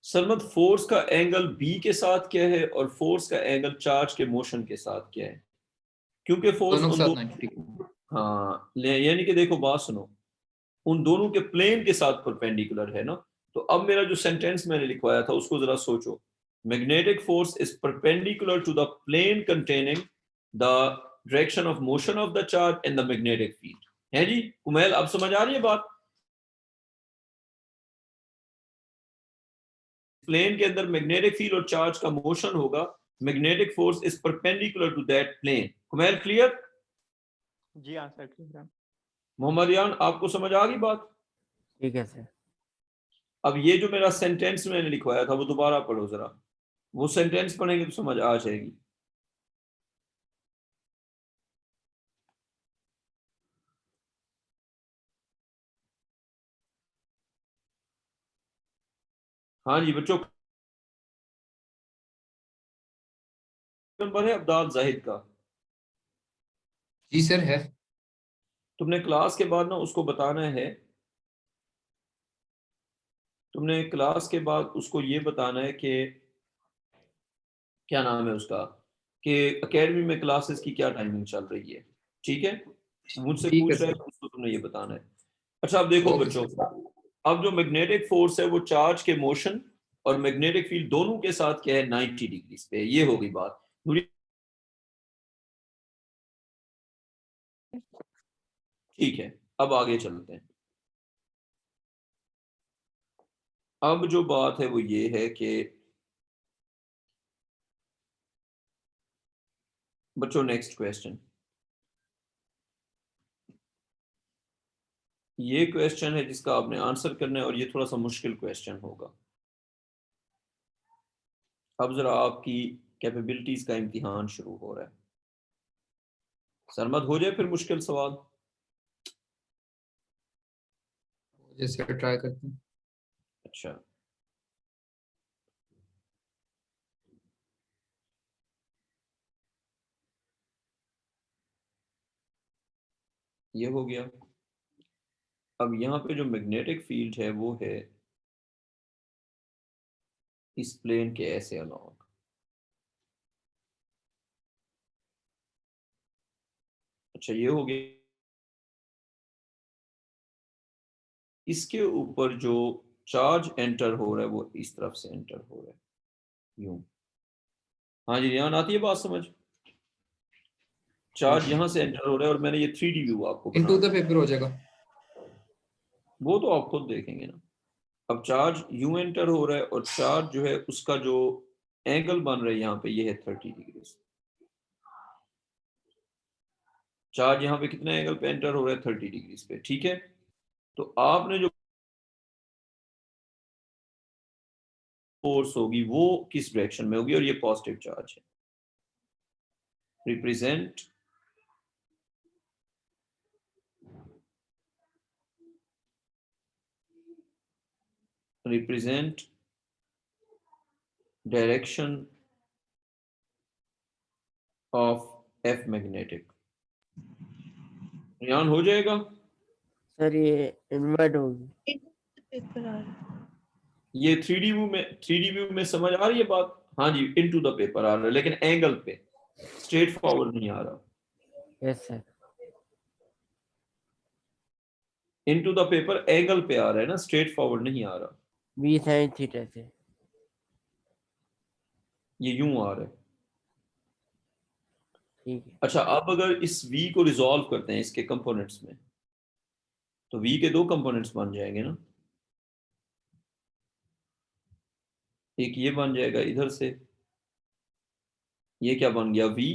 सरमद, फोर्स का एंगल बी के साथ क्या है और फोर्स का एंगल चार्ज के मोशन के साथ क्या है? क्योंकि फोर्स दोनों के उन साथ दो, 90 डिग्री। हाँ यानी कि देखो बात सुनो, उन दोनों के प्लेन के साथ परपेंडिकुलर है ना। तो अब मेरा जो सेंटेंस मैंने लिखवाया था उसको जरा सोचो। Magnetic force is perpendicular to the plane containing the direction of motion of the charge and the magnetic field. है जी कुमैल, अब समझ आ रही है बात? प्लेन के अंदर मैग्नेटिक फील्ड और चार्ज का मोशन होगा, magnetic force is perpendicular to that plane. Kumail clear? जी हाँ सर, ठीक है। मोहम्मद यान आपको समझ आ गई बात? ठीक है सर। अब ये जो मेरा सेंटेंस मैंने लिखवाया था वो दोबारा पढ़ो जरा, वो सेंटेंस पढ़ेंगे तो समझ आ जाएगी। हाँ जी बच्चों, नंबर है अब्दाल जाहिद का। जी सर है। तुमने क्लास के बाद ना उसको बताना है, तुमने क्लास के बाद उसको ये बताना है कि क्या नाम है उसका, कि एकेडमी में क्लासेस की क्या टाइमिंग चल रही है। ठीक है, मुझसे ठीक है पूछ रहे सर। हैं उसको तुमने ये बताना है। अच्छा अब देखो ओके बच्चों, अब जो मैग्नेटिक फोर्स है वो चार्ज के मोशन और मैग्नेटिक फील्ड दोनों के साथ क्या है 90 डिग्री पे, ये होगी बात। ठीक है, अब आगे चलते हैं। अब जो बात है वो ये है कि बच्चों नेक्स्ट क्वेश्चन, ये क्वेश्चन है जिसका आपने आंसर करना है और ये थोड़ा सा मुश्किल क्वेश्चन होगा। अब जरा आपकी कैपेबिलिटीज का इम्तिहान शुरू हो रहा है। सरमद हो जाए फिर मुश्किल सवाल। जैसे ट्राई करते हैं। अच्छा ये हो गया। अब यहाँ पे जो मैग्नेटिक फील्ड है वो है इस प्लेन के ऐसे अलॉन्ग। अच्छा ये हो गया, इसके ऊपर जो चार्ज एंटर हो रहा है वो इस तरफ से एंटर हो रहा है यूं। हाँ जी रियान, आती है बात समझ? चार्ज यहाँ से एंटर हो रहा है और मैंने ये 3D व्यू आपको इनटू बना द पेपर हो जाएगा। वो तो आप खुद देखेंगे ना। अब चार्ज यूं एंटर हो रहा है और चार्ज जो है उसका जो एंगल बन रहा है यहाँ पे ये है 30 डिग्री। चार्ज यहाँ पे कितने एंगल पे एंटर हो रहा है 30 डिग्री पे। ठीक है, तो आपने जो फोर्स होगी वो किस डायरेक्शन में होगी, और ये पॉजिटिव चार्ज है। Represent direction of F magnetic. Riyan हो जाएगा? सर ये इन्वर्ट होगी। पेपर आ रहा है। ये 3D व्यू में समझ आ रही है बात? हाँ जी, इनटू द पेपर आ रहा है लेकिन एंगल पे, स्ट्रेट फॉरवर्ड नहीं आ रहा। Yes sir. Into the paper angle पे आ रहा है ना, स्ट्रेट फॉरवर्ड नहीं आ रहा। बी साइन थीटा से। ये यूं आ रहा है। ठीक है। अच्छा अब अगर इस v को रिजॉल्व करते हैं इसके कंपोनेंट्स में, तो v के दो कंपोनेंट्स बन जाएंगे ना। एक ये बन जाएगा इधर से, ये क्या बन गया v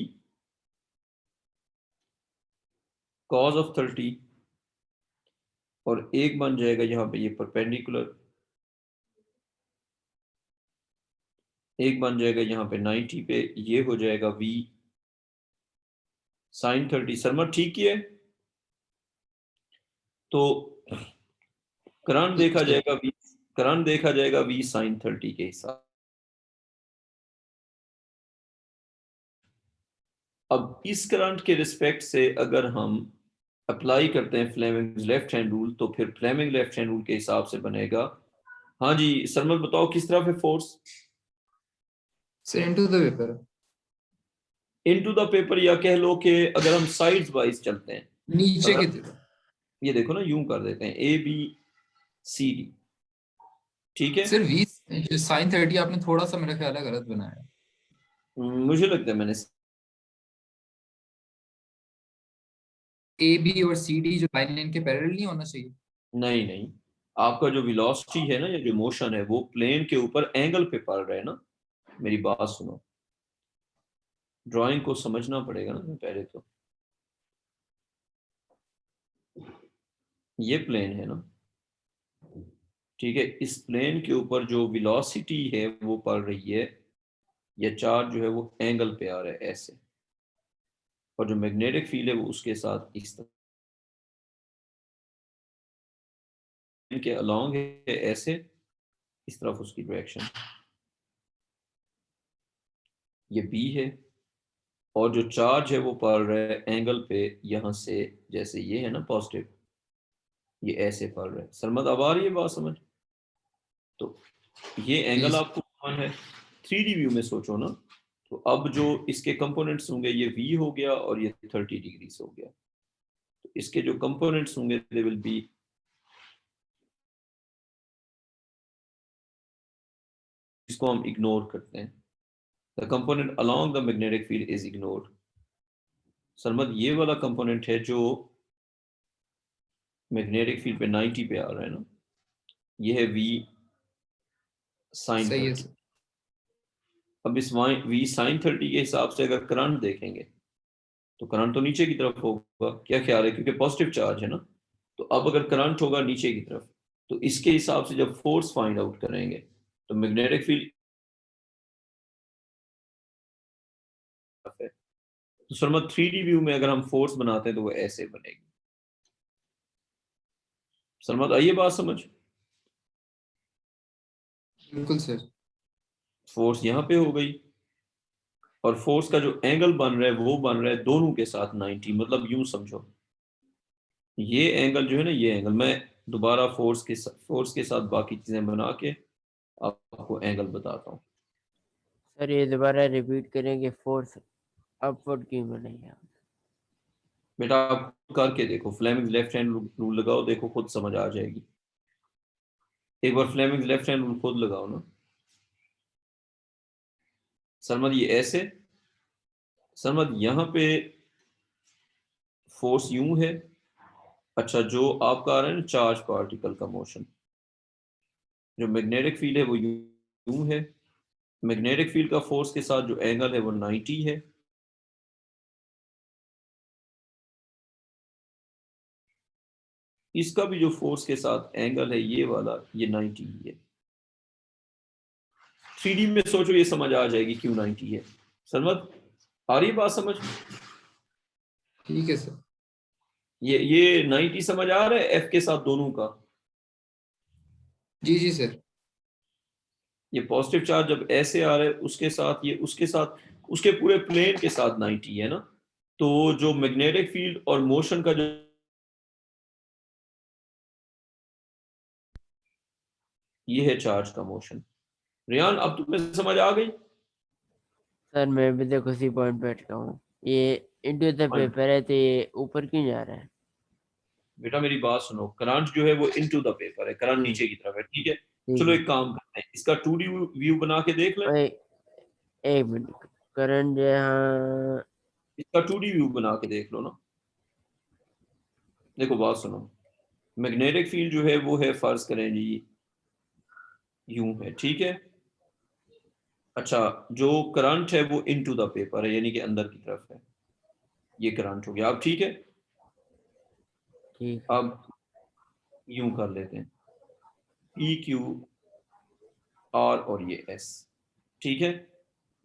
cos ऑफ 30, और एक बन जाएगा यहाँ पे ये परपेंडिकुलर, एक बन जाएगा यहाँ पे 90 पे, ये हो जाएगा v sin 30। सरमत ठीक ही है? तो करंट देखा जाएगा v, करंट देखा जाएगा v sin 30 के हिसाब। अब इस करंट के रिस्पेक्ट से अगर हम अप्लाई करते हैं फ्लेमिंग लेफ्ट हैंड रूल, तो फिर फ्लेमिंग लेफ्ट हैंड रूल के हिसाब से बनेगा। हाँ जी सरमत बताओ किस तरफ है force? Sir into the paper. Into the paper, या कह लो कि अगर हम साइड्स वाइज चलते हैं, नीचे अगर की तरफ। ये देखो ना यूं कर देते हैं A B C D, ठीक है। सर वी sin 30 आपने थोड़ा सा मेरा ख्याल है गलत बनाया। मुझे लगता है मैंने ए बी और सी डी जो लाइन लाइन के पैरेलल नहीं होना चाहिए। नहीं, आपका जो वेलोसिटी है ना या जो मोशन है वो प्लेन के ऊपर एंगल पे पड़ रहा है ना। मेरी बात सुनो, ड्राइंग को समझना पड़ेगा ना पहले तो। ये प्लेन है ना, ठीक है। इस प्लेन के ऊपर जो वेलोसिटी है वो पड़ रही है, या चार्ज जो है वो एंगल पे आ रहा है ऐसे, और जो मैग्नेटिक फील्ड है वो उसके साथ इस तरह के अलोंग है ऐसे, इस तरफ उसकी डायरेक्शन। ये बी है, और जो चार्ज है वो पड़ रहा है एंगल पे यहाँ से, जैसे ये है ना पॉजिटिव, ये ऐसे पड़ रहा है। सरमद अब आ रही है बात समझ? तो ये एंगल आपको मान है, 3D व्यू में सोचो ना। तो अब जो इसके कंपोनेंट्स होंगे, ये V हो गया और ये 30 डिग्री से हो गया। तो इसके जो कंपोनेंट्स होंगे दे विल बी, इसको हम इग्नोर करते हैं। The component along the magnetic field is ignored. Sarmad ये वाला कंपोनेंट है जो मैग्नेटिक फील्ड पे 90 पे आ रहा है ना, ये है V sin सही है 30। सर। अब इस V sin 30 के हिसाब से अगर करंट देखेंगे तो करंट तो नीचे की तरफ होगा, क्या ख्याल है? क्योंकि पॉजिटिव चार्ज है ना। तो अब अगर करंट होगा नीचे की तरफ, तो इसके हिसाब से जब फोर्स फाइंड आउट करेंगे तो मैग्नेटिक फील्ड है। तो सर 3D व्यू में अगर हम फोर्स बनाते हैं तो वो ऐसे बनेगी। सरमत आइए बात समझ। बिल्कुल सर। फोर्स यहाँ पे हो गई, और फोर्स का जो एंगल बन रहा है वो बन रहा है दोनों के साथ 90। मतलब यूं समझो, ये एंगल जो है ना, ये एंगल, मैं दोबारा फोर्स के साथ बाकी चीजें बना के आपको एंगल बताता हूँ। सर ये दोबारा रिपीट करेंगे, फोर्स अपवर्ड क्यों बनेगा? बेटा आप करके देखो, फ्लेमिंग लेफ्ट हैंड रूल लगाओ, देखो खुद समझ आ जाएगी। एक बार फ्लेमिंग लेफ्ट हैंड रूल खुद लगाओ ना। सरमद ये ऐसे, सरमद यहाँ पे फोर्स यूं है। अच्छा, जो आपका आ रहा है ना चार्ज पार्टिकल का मोशन, जो मैग्नेटिक फील्ड है वो यूं है। मैग्नेटिक फील्ड का फोर्स के साथ जो एंगल है वो 90 है। इसका भी जो फोर्स के साथ एंगल है ये वाला, ये 90 ही है। 3D में सोचो, ये समझ आ जाएगी क्यों 90 है। सरमद आ रही बात समझ? ठीक है सर। ये 90 समझ आ रहा है एफ के साथ दोनों का। जी जी सर। ये पॉजिटिव चार्ज जब ऐसे आ रहा है उसके साथ, ये उसके साथ, उसके पूरे प्लेन के साथ 90 है ना। तो जो मैग्नेटिक फील्ड और मोशन का जो, ये है चार्ज का मोशन। रियान अब तुम्हें समझ आ गई? सर मैं भी देखो उसी पॉइंट पे अटका हूँ। ये इंटू द पेपर है तो ये ऊपर क्यों जा रहा है? बेटा मेरी बात सुनो, करंट जो है वो इनटू द पेपर है, करंट नीचे की तरफ है, ठीक है। चलो एक काम करते हैं, इसका 2D व्यू बना के देख लें। एक मिनट, करंट यहाँ, इसका 2D व्यू बना के देख लो ना। देखो बात सुनो, मैग्नेटिक फील्ड जो है वो है, फर्ज करें जी यूं है, ठीक है। अच्छा, जो करंट है वो इनटू द पेपर है, यानी कि अंदर की तरफ है। ये करंट हो गया। अब ठीक है, ठीक है। अब यूं कर लेते हैं, पी क्यू आर और ये एस, ठीक है।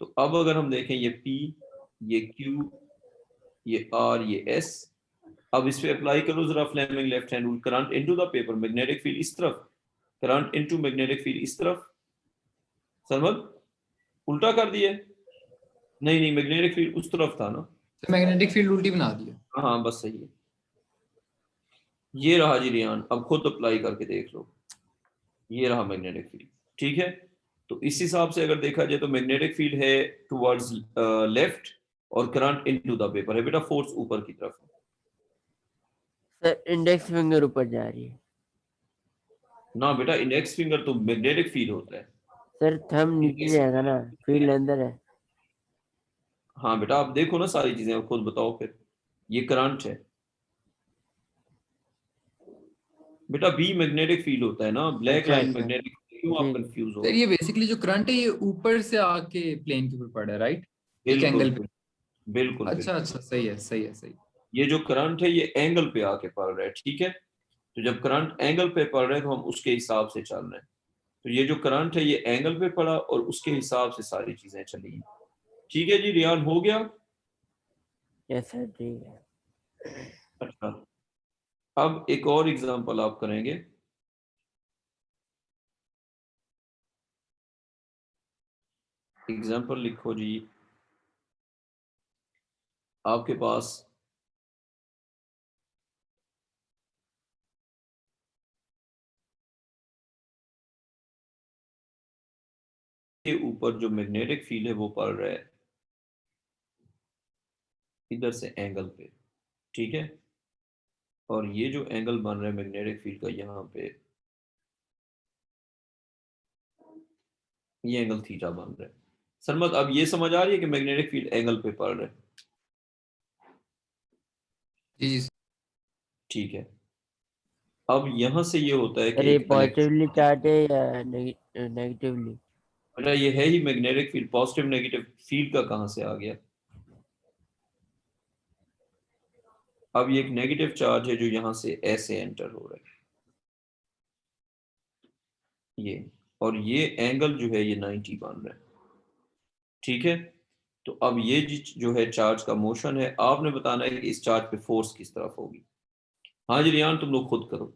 तो अब अगर हम देखें, ये पी, ये क्यू, ये आर, ये एस। अब इस पे अप्लाई करो जरा Fleming left hand rule. Current into the paper, magnetic field इस तरफ, करंट इनटू मैग्नेटिक फील्ड इस तरफ। सरमद उल्टा कर दिए? नहीं, मैग्नेटिक फील्ड उस तरफ था ना। सर मैग्नेटिक फील्ड उल्टी बना दिया। हाँ बस सही है। ये रहा जी रियान, अब खुद अप्लाई करके देख लो। ये रहा मैग्नेटिक फील्ड, ठीक है। तो इस हिसाब से अगर देखा जाए तो मैग्नेटिक फील्ड है टुवर्ड्स लेफ्ट, और करंट इनटू द पेपर है। बेटा फोर्स ऊपर की तरफ है। सर इंडेक्स फिंगर ऊपर जा रही है। ना बेटा, इंडेक्स फिंगर तो मैग्नेटिक फील्ड होता है। सर थंब नीचे जाएगा ना, फील्ड अंदर है। हाँ बेटा, आप देखो ना सारी चीजें, आप खुद बताओ फिर। ये करंट है बेटा, बी मैग्नेटिक फील्ड होता है ना, ब्लैक अच्छा लाइन अच्छा, मैग्नेटिक। क्यों आप ठीक है। कंफ्यूज हो सर रहे ये हो? बेसिकली जो करंट है ये ऊपर से आके प्लेन के ऊपर पड़ रहा है, राइट? एक बिल्कुल एंगल पे। बिल्कुल बिल्कुल अच्छा बिल्कुल। अच्छा, सही है सही है सही। ये जो करंट है ये एंगल पे आके पड़ रहा है, ठीक है। तो जब करंट एंगल पे पड़ रहा है तो हम उसके हिसाब से चल रहे हैं। तो ये जो करंट है ये एंगल पे पड़ा और उसके हिसाब से सारी चीजें चली हैं। ठीक है जी, रियान हो गया। यस सर, ठीक है। अच्छा, अब एक और एग्जांपल आप करेंगे। एग्जांपल लिखो जी। आपके पास के ऊपर जो मैग्नेटिक फील्ड है वो पड़ रहा है इधर से एंगल पे, ठीक है। और ये जो एंगल बन रहा है मैग्नेटिक फील्ड का यहाँ पे, ये एंगल थीटा बन रहा है। सरमत, अब ये समझ आ रही है कि मैग्नेटिक फील्ड एंगल पे पड़ रहा है? जी जी। ठीक है। अब यहां से ये होता है सर कि ये एक पॉजिटिवली चार्ज है या नेगेटिवली? बेटा ये है ही magnetic field, positive negative field का कहां से आ गया? अब ये एक नेगेटिव चार्ज है जो यहां से ऐसे एंटर हो रहा है, ये। और ये एंगल जो है ये 90 बन रहा है, ठीक है। तो अब ये जो है चार्ज का मोशन है, आपने बताना है कि इस चार्ज पे फोर्स किस तरफ होगी। हाँ जी रियान, तुम लोग खुद करो।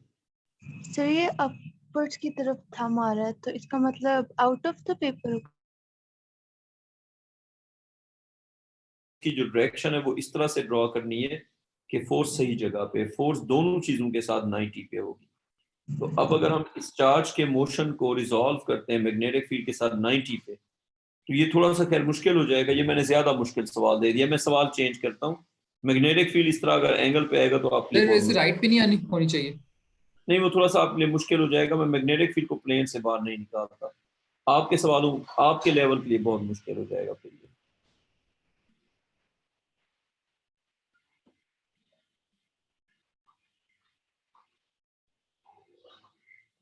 सर ये अपवर्ड्स की तरफ थंब आ रहा है, तो इसका मतलब आउट ऑफ द पेपर। की जो डायरेक्शन है वो इस तरह से ड्रॉ करनी है कि फोर्स सही जगह पे, फोर्स दोनों चीजों के साथ 90 पे होगी। तो अब अगर हम इस चार्ज के मोशन को रिजॉल्व करते हैं मैग्नेटिक फील्ड के साथ 90 पे, तो ये थोड़ा सा खैर मुश्किल हो जाएगा। ये मैंने ज्यादा मुश्किल सवाल दे दिया, मैं सवाल चेंज करता हूँ। मैग्नेटिक फील्ड इस तरह अगर एंगल पे आएगा तो आपके लिए सर बहुत वैसे मुश्किल। राइट पे नहीं आनी होनी चाहिए। नहीं, वो थोड़ा सा आपके लिए मुश्किल हो जाएगा। मैं मैग्नेटिक फील्ड को प्लेन से बाहर नहीं निकालता। आपके सवालों, आपके लेवल के लिए बहुत मुश्किल हो जाएगा फिर ये।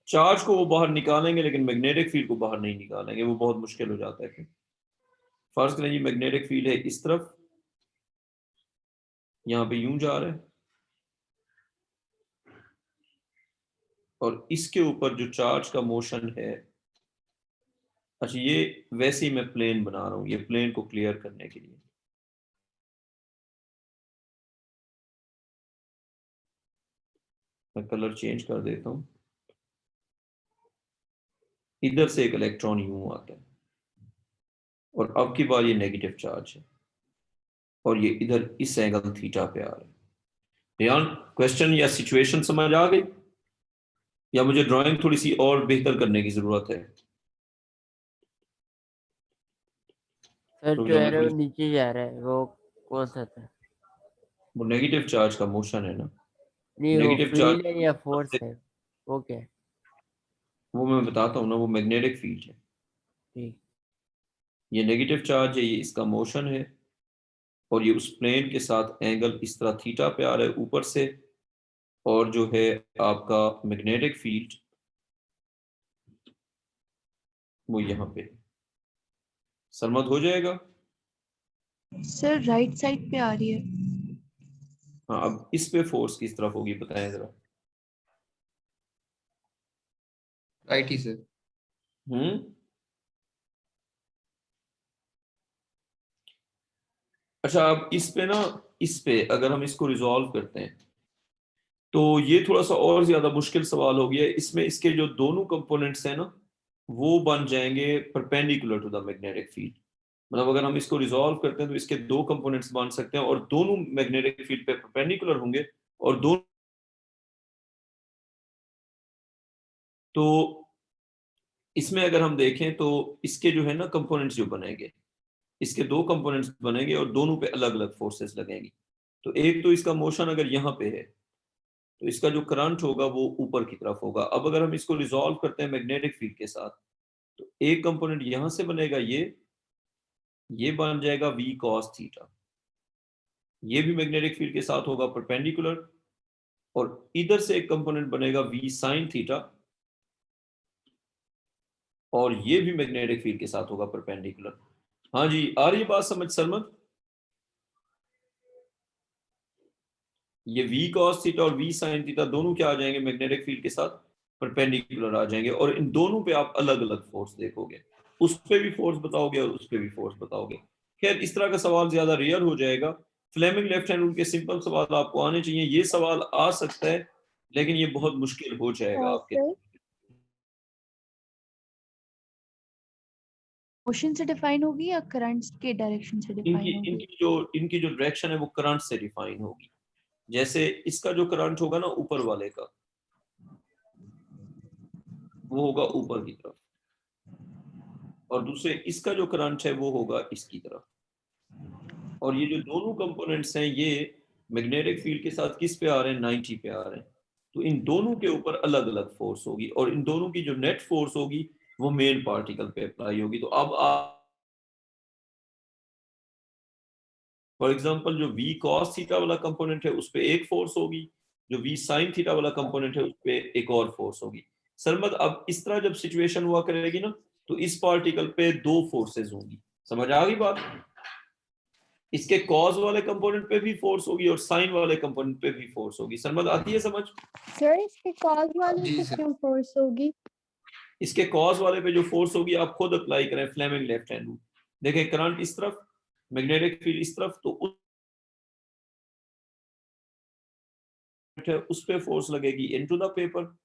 चार्ज को वो बाहर निकालेंगे लेकिन मैग्नेटिक फील्ड को बाहर नहीं निकालेंगे, वो बहुत मुश्किल हो जाता है फिर। फर्ज करें जी मैग्नेटिक फील्ड है इस तरफ, यहाँ पे यूं जा रहा है, और इसके ऊपर जो चार्ज का मोशन है, अच्छा ये वैसे ही मैं प्लेन बना रहा हूँ ये प्लेन को क्लियर करने के लिए। मैं कलर चेंज कर देता हूँ। इधर से एक इलेक्ट्रॉन यूं आता है और अब की बार ये नेगेटिव चार्ज है और ये इधर इस एंगल थीटा पे आ रहा है। ध्यान, क्वेश्चन या सिचुएशन समझ आ गई, या मुझे ड्राइंग थोड़ी सी और बेहतर करने की जरूरत है? सर तो जो या मैं एरो थोड़ी, नीचे जा रहा है वो कौन सा था? वो नेगेटिव चार्ज का मोशन है ना। नहीं वो नेगेटिव चार्ज, फील्ड है या फोर्स है? वो क्या है? वो मैं बताता हूँ ना, वो मैग्नेटिक फील्ड है। ठीक। ये नेगेटिव चार्ज है, ये इसका मोशन है, और ये उस प्लेन के साथ एंगल इस तरह थीटा पे आ रहा है ऊपर से। और जो है आपका मैग्नेटिक फील्ड वो यहाँ पे, सरमत हो जाएगा। सर राइट साइड पे आ रही है। हाँ, अब इस पे फोर्स किस तरफ होगी बताएं जरा। राइट ही सर। हम्म। अच्छा, अब इस पे ना, इस पे अगर हम इसको रिजॉल्व करते हैं तो ये थोड़ा सा और ज्यादा मुश्किल सवाल हो गया। इसमें इसके जो दोनों कंपोनेंट्स हैं ना वो बन जाएंगे perpendicular to the magnetic field. मतलब अगर हम इसको रिजॉल्व करते हैं तो इसके दो कंपोनेंट्स बन सकते हैं और दोनों मैग्नेटिक फील्ड पे परपेंडिकुलर होंगे। और दोनों, तो इसमें अगर हम देखें तो इसके जो है ना कंपोनेंट्स जो बनेंगे, इसके दो कंपोनेंट्स बनेंगे और दोनों पे अलग अलग फोर्सेस लगेंगी। तो एक तो इसका मोशन अगर यहाँ पे है तो इसका जो करंट होगा वो ऊपर की तरफ होगा। अब अगर हम इसको रिजॉल्व करते हैं मैग्नेटिक फील्ड के साथ, तो एक कंपोनेंट यहां से बनेगा, ये बन जाएगा v cos थीटा, ये भी मैग्नेटिक फील्ड के साथ होगा परपेंडिकुलर, और इधर से एक कंपोनेंट बनेगा v sin थीटा, और ये भी मैग्नेटिक फील्ड के साथ होगा परपेंडिकुलर। हाँ जी, आ रही है बात समझ सरमद? ये v cos थीटा और v sin थीटा दोनों क्या आ जाएंगे, मैग्नेटिक फील्ड के साथ परपेंडिकुलर आ जाएंगे, और इन दोनों पे आप अलग अलग फोर्स देखोगे, उस पे भी फोर्स बताओगे और उस पे भी फोर्स बताओगे। खैर इस तरह का सवाल ज्यादा रेयर हो जाएगा। फ्लेमिंग लेफ्ट हैंड रूल के सिंपल सवाल आपको आने चाहिए, ये सवाल आ सकता है लेकिन ये बहुत मुश्किल हो जाएगा आपके। सर मोशन से डिफाइन होगी या करंट के डायरेक्शन से डिफाइन होगी? इनकी जो डायरेक्शन है वो करंट से डिफाइन होगी। जैसे इसका जो करंट होगा ना ऊपर वाले का, वो होगा ऊपर की तरफ, और दूसरे इसका जो करंट है वो होगा इसकी तरफ। और ये जो दोनों कंपोनेंट्स हैं ये मैग्नेटिक फील्ड के साथ किस पे आ रहे हैं, 90 पे आ रहे हैं। तो इन दोनों के ऊपर अलग अलग फोर्स होगी, और इन दोनों की जो नेट फोर्स होगी वो मेन पार्टिकल पे अप्लाई होगी। तो अब आप फॉर एग्जांपल जो v cos थीटा वाला कंपोनेंट है उस पे एक फोर्स होगी, जो v sin थीटा वाला कंपोनेंट है उस पे एक और फोर्स होगी। सरमद अब इस तरह जब सिचुएशन हुआ करेगी ना, तो इस पार्टिकल पे दो फोर्सेस होंगी। समझ आ गई बात? इसके कॉज वाले कंपोनेंट पे भी फोर्स होगी और साइन वाले कंपोनेंट पे भी फोर्स होगी। सरमद आती है समझ? सर इसके कॉज वाले जी पे सर। क्यों फोर्स होगी? इसके कॉज वाले पे जो फोर्स होगी आप खुद अप्लाई करें फ्लेमिंग लेफ्ट हैंड रूल। देखें करंट इस तरफ, मैग्नेटिक फील्ड इस तरफ, तो उस पे फोर्स लगेगी इनटू द पेपर।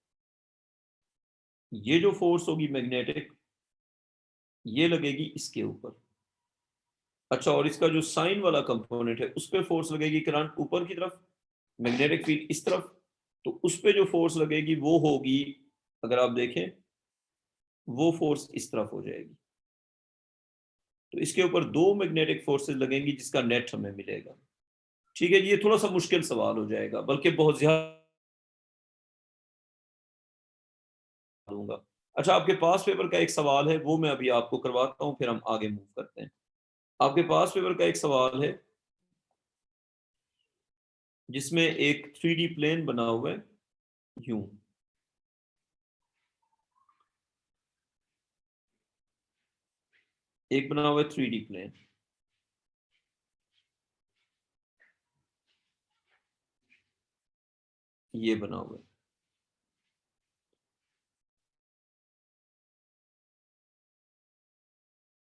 ये जो फोर्स होगी मैग्नेटिक, ये लगेगी इसके ऊपर। अच्छा, और इसका जो साइन वाला कंपोनेंट है उस पे फोर्स लगेगी करंट ऊपर की तरफ, मैग्नेटिक फील्ड इस तरफ, तो उस पे जो फोर्स लगेगी वो होगी, अगर आप देखें वो फोर्स इस तरफ हो जाएगी। तो इसके ऊपर दो मैग्नेटिक फोर्सेस लगेंगी जिसका नेट हमें मिलेगा। ठीक है, ये थोड़ा सा मुश्किल सवाल हो जाएगा, बल्कि बहुत ज्यादा दूंगा। अच्छा, आपके पास पेपर का एक सवाल है, वो मैं अभी आपको करवाता हूँ, फिर हम आगे मूव करते हैं। आपके पास पेपर का एक सवाल है जिसमें एक 3D प्लेन बना हुआ है यूं, एक बना हुआ है 3D प्लेन, ये बना हुआ है,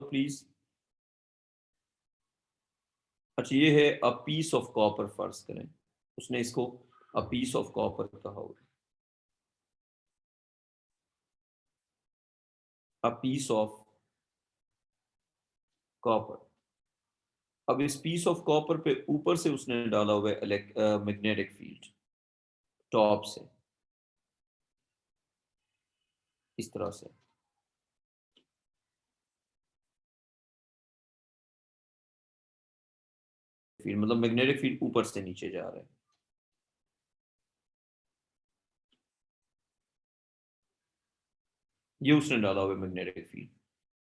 प्लीज। अच्छा, ये है अ पीस ऑफ कॉपर, फर्ज करें उसने इसको अ पीस ऑफ कॉपर कहा हुआ, अ पीस ऑफ कॉपर। अब इस पीस ऑफ कॉपर पे ऊपर से उसने डाला हुआ है मैग्नेटिक फील्ड टॉप से, इस तरह से। फील्ड मतलब मैग्नेटिक फील्ड ऊपर से नीचे जा रहा है। ये उसने डाला हुआ है मैग्नेटिक फील्ड।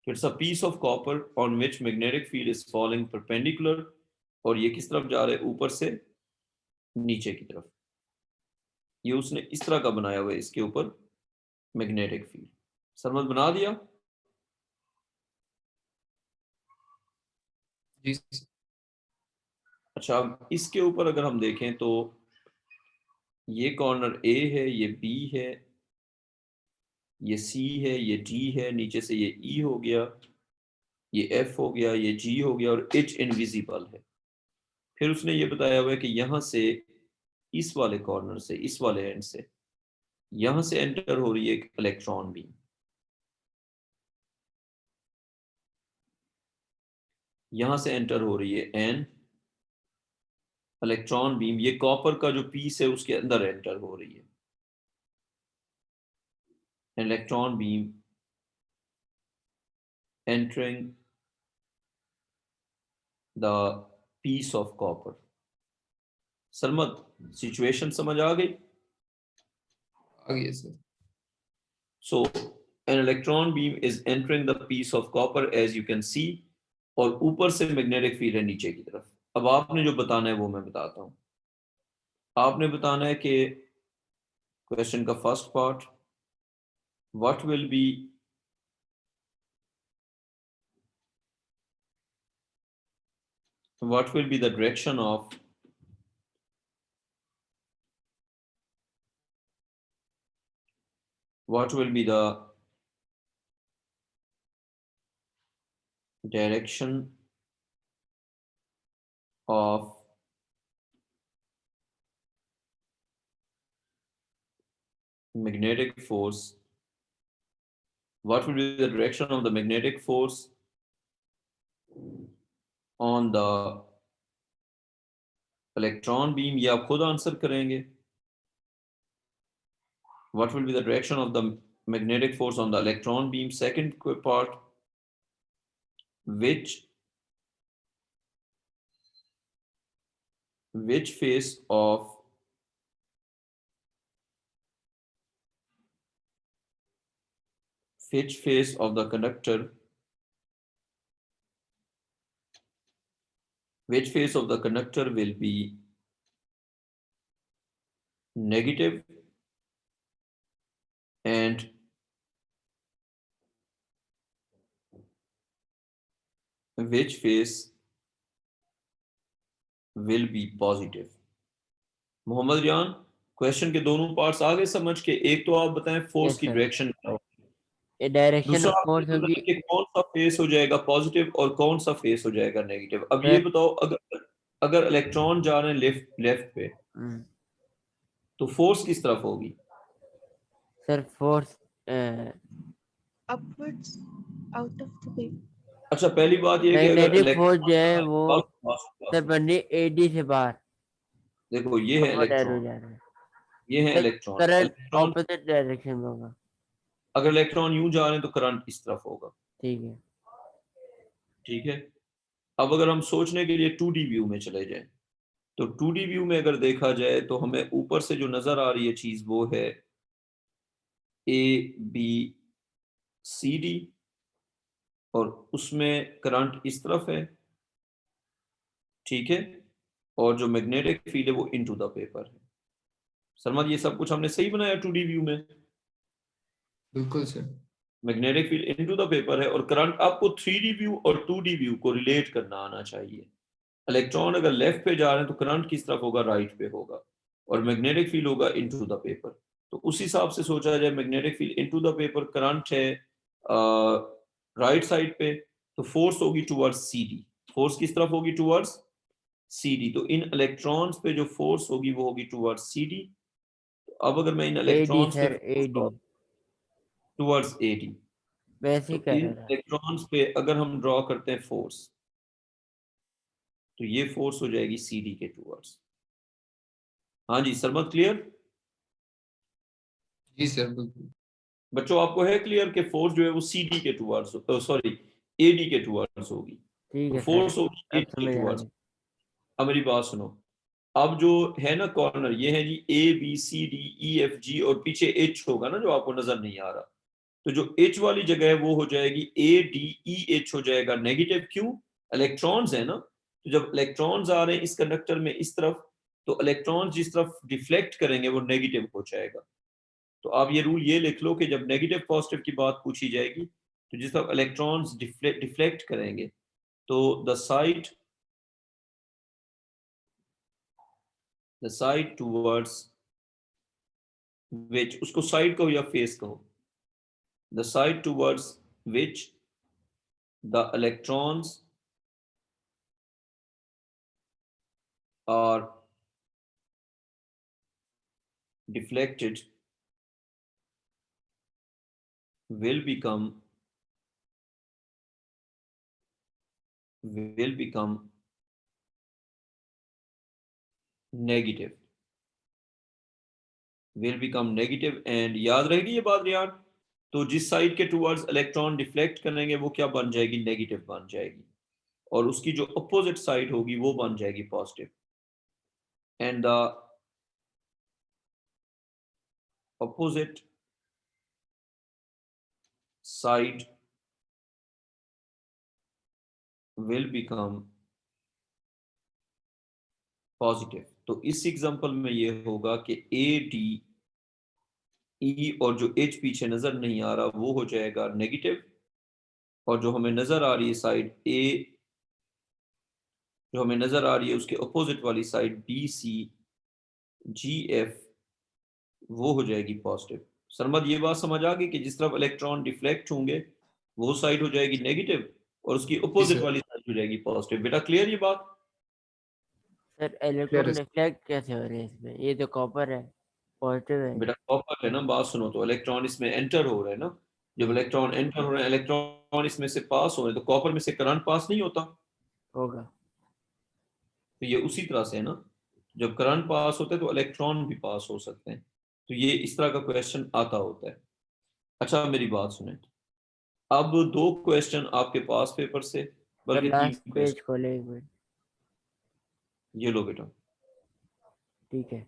तो it's a piece of copper on which magnetic field is following perpendicular, और ये किस तरफ जा रहा है, ऊपर से नीचे की तरफ। ये उसने इस तरह का बनाया हुआ है इसके ऊपर मैग्नेटिक फील्ड। सरमद बना दिया? जी सर। अच्छा, अब इसके ऊपर अगर हम देखें तो ये कॉर्नर ए है, ये बी है, ये सी है, ये डी है, नीचे से ये ई हो गया, ये एफ हो गया, ये जी हो गया, और एच इनविजिबल है। फिर उसने ये बताया हुआ है कि यहां से इस वाले कॉर्नर से, इस वाले एंड से, यहां से एंटर हो रही है एक इलेक्ट्रॉन बीम, यहां से एंटर हो रही है एन इलेक्ट्रॉन बीम, ये कॉपर का जो पीस है उसके अंदर एंटर हो रही है electron beam entering the piece of copper. Sarmat, situation समझ आ गई? आ गया sir. So an electron beam is entering the piece of copper as you can see, और ऊपर से मैग्नेटिक फील्ड है नीचे की तरफ। अब आपने जो बताना है वो मैं बताता हूँ। आपने बताना है कि क्वेश्चन का first part, what will be the direction of direction of magnetic force? What will be the direction of the magnetic force on the electron beam? ये आप खुद आंसर करेंगे। What will be the direction of the magnetic force on the electron beam? Second part, which face of the conductor will be negative, and which face will be positive? Mohammad Riyan, question के दोनों पार्ट्स आगे समझ के, एक तो आप बताएं फोर्स Yes, की sir. डायरेक्शन क्या हो, ये डायरेक्शन दूसरा ऑफ आप फोर्स ये होगी। बताएं कि कौन सा फेस हो जाएगा पॉजिटिव और कौन सा फेस हो जाएगा नेगेटिव। अब ये सर बताओ, अगर इलेक्ट्रॉन जा रहे हैं लेफ्ट पे, तो फोर्स किस तरफ होगी? Sir force upwards out of the paper. अच्छा, पहली बात ये कि अगर मैग्नेटिक फोर्स जो है इलेक्ट्रॉन, वो सर बननी एडी से बाहर देखो ये है upward arrow इलेक्ट्रॉन, जा रहा है। ये है sir electron. Current electron, opposite direction में होगा। अगर इलेक्ट्रॉन यूं जा रहे हैं तो करंट इस तरफ होगा, ठीक है। ठीक है। अब अगर हम सोचने के लिए 2D व्यू में चले जाएं, तो 2D व्यू में अगर देखा जाए तो हमें ऊपर से जो नजर आ रही है चीज वो है ABCD, और उसमें करंट इस तरफ है, ठीक है, और जो मैग्नेटिक फील्ड है वो इनटू द पेपर है। सरमद, ये सब कुछ हमने सही बनाया 2D व्यू में? बिल्कुल sir. Magnetic field into the paper है, और करंट आपको 3D व्यू और 2D व्यू को रिलेट करना आना चाहिए। इलेक्ट्रॉन अगर लेफ्ट पे जा रहे हैं तो करंट किस तरफ होगा? राइट पे होगा, और मैग्नेटिक फील्ड होगा इनटू द पेपर। तो उस हिसाब से सोचा जाए, magnetic field into the paper, current है राइट साइड पे, तो फोर्स होगी टुवर्ड्स CD। फोर्स किस तरफ होगी? Towards CD। तो इन इलेक्ट्रॉन्स पे जो फोर्स होगी वो होगी टुवर्ड्स CD। तो अब अगर मैं इन AD electrons sir AD towards AD, वैसे ही तो कर इन रहा था। इलेक्ट्रॉन्स पे अगर हम ड्रॉ करते हैं फोर्स, तो ये फोर्स हो जाएगी CD के टुवर्ड्स। हाँ जी सरमद, क्लियर? जी सर बिल्कुल। बच्चों आपको है क्लियर कि फोर्स जो है वो CD के टुवर्ड्स, सॉरी AD के टुवर्ड्स होगी। ठीक तो है फोर्स सर, होगी अब AD के समझ आ टुवर्ड्स। गया। अब मेरी बात सुनो, अब जो है ना कॉर्नर, ये है जी ABCDEFG, और पीछे H होगा ना जो आपको नजर नहीं आ रहा, तो जो H वाली जगह है वो हो जाएगी ADEH हो जाएगा नेगेटिव। क्यों? इलेक्ट्रॉन्स है ना, तो जब इलेक्ट्रॉन्स आ रहे हैं इस कंडक्टर में इस तरफ, तो इलेक्ट्रॉन्स जिस तरफ डिफ्लेक्ट करेंगे वो नेगेटिव हो जाएगा। तो आप ये रूल ये लिख लो कि जब नेगेटिव पॉजिटिव की बात पूछी जाएगी, तो जिस तरफ इलेक्ट्रॉन्स डिफ्लेक्ट करेंगे, तो द साइड टुवर्ड्स विच, उसको साइड कहो या फेस कहो, the side towards which the electrons are deflected will become negative, and याद रहेगी ये बात यार। तो जिस साइड के टुवर्ड्स इलेक्ट्रॉन डिफ्लेक्ट करेंगे वो क्या बन जाएगी? नेगेटिव बन जाएगी, और उसकी जो अपोजिट साइड होगी वो बन जाएगी positive. And the opposite side will become positive. तो इस एग्जांपल में ये होगा कि ए डी ई और जो एच पीछे नजर नहीं आ रहा वो हो जाएगा नेगेटिव, और जो हमें नजर आ रही है साइड ए, जो हमें नजर आ रही है उसके अपोजिट वाली साइड बी सी जी एफ, वो हो जाएगी पॉजिटिव। सरमद ये बात समझ आ गई कि जिस तरफ इलेक्ट्रॉन डिफ्लेक्ट होंगे वो साइड हो जाएगी नेगेटिव और उसकी अपोजिट सर। वाली साइड हो जाएगी पॉजिटिव। बेटा क्लियर ये बात? सर इलेक्ट्रॉन रिफ्लेक्ट कैसे हो रहे हैं इसमें? ये तो कॉपर है, पॉजिटिव है। बेटा कॉपर है ना, बात सुनो तो इलेक्ट्रॉन इसमें एंटर हो रहे हैं ना, जब इलेक्ट्रॉन एंटर हो रहे हैं, इलेक्ट्रॉन इसमें से पास हो रहे हैं, तो कॉपर में से करंट पास नहीं होता? होगा। तो ये उसी तरह से है ना, जब करंट पास होता है तो इलेक्ट्रॉन भी पास हो सकते हैं। तो ये इस तरह का क्वेश्चन आता होता है। अच्छा मेरी बात सुने, अब 2 क्वेश्चन आपके पास पेपर से, सर बल्कि 3 लास्ट क्वेश्चन। पेज खोले एक मिनट। ये लो बेटा। ठीक है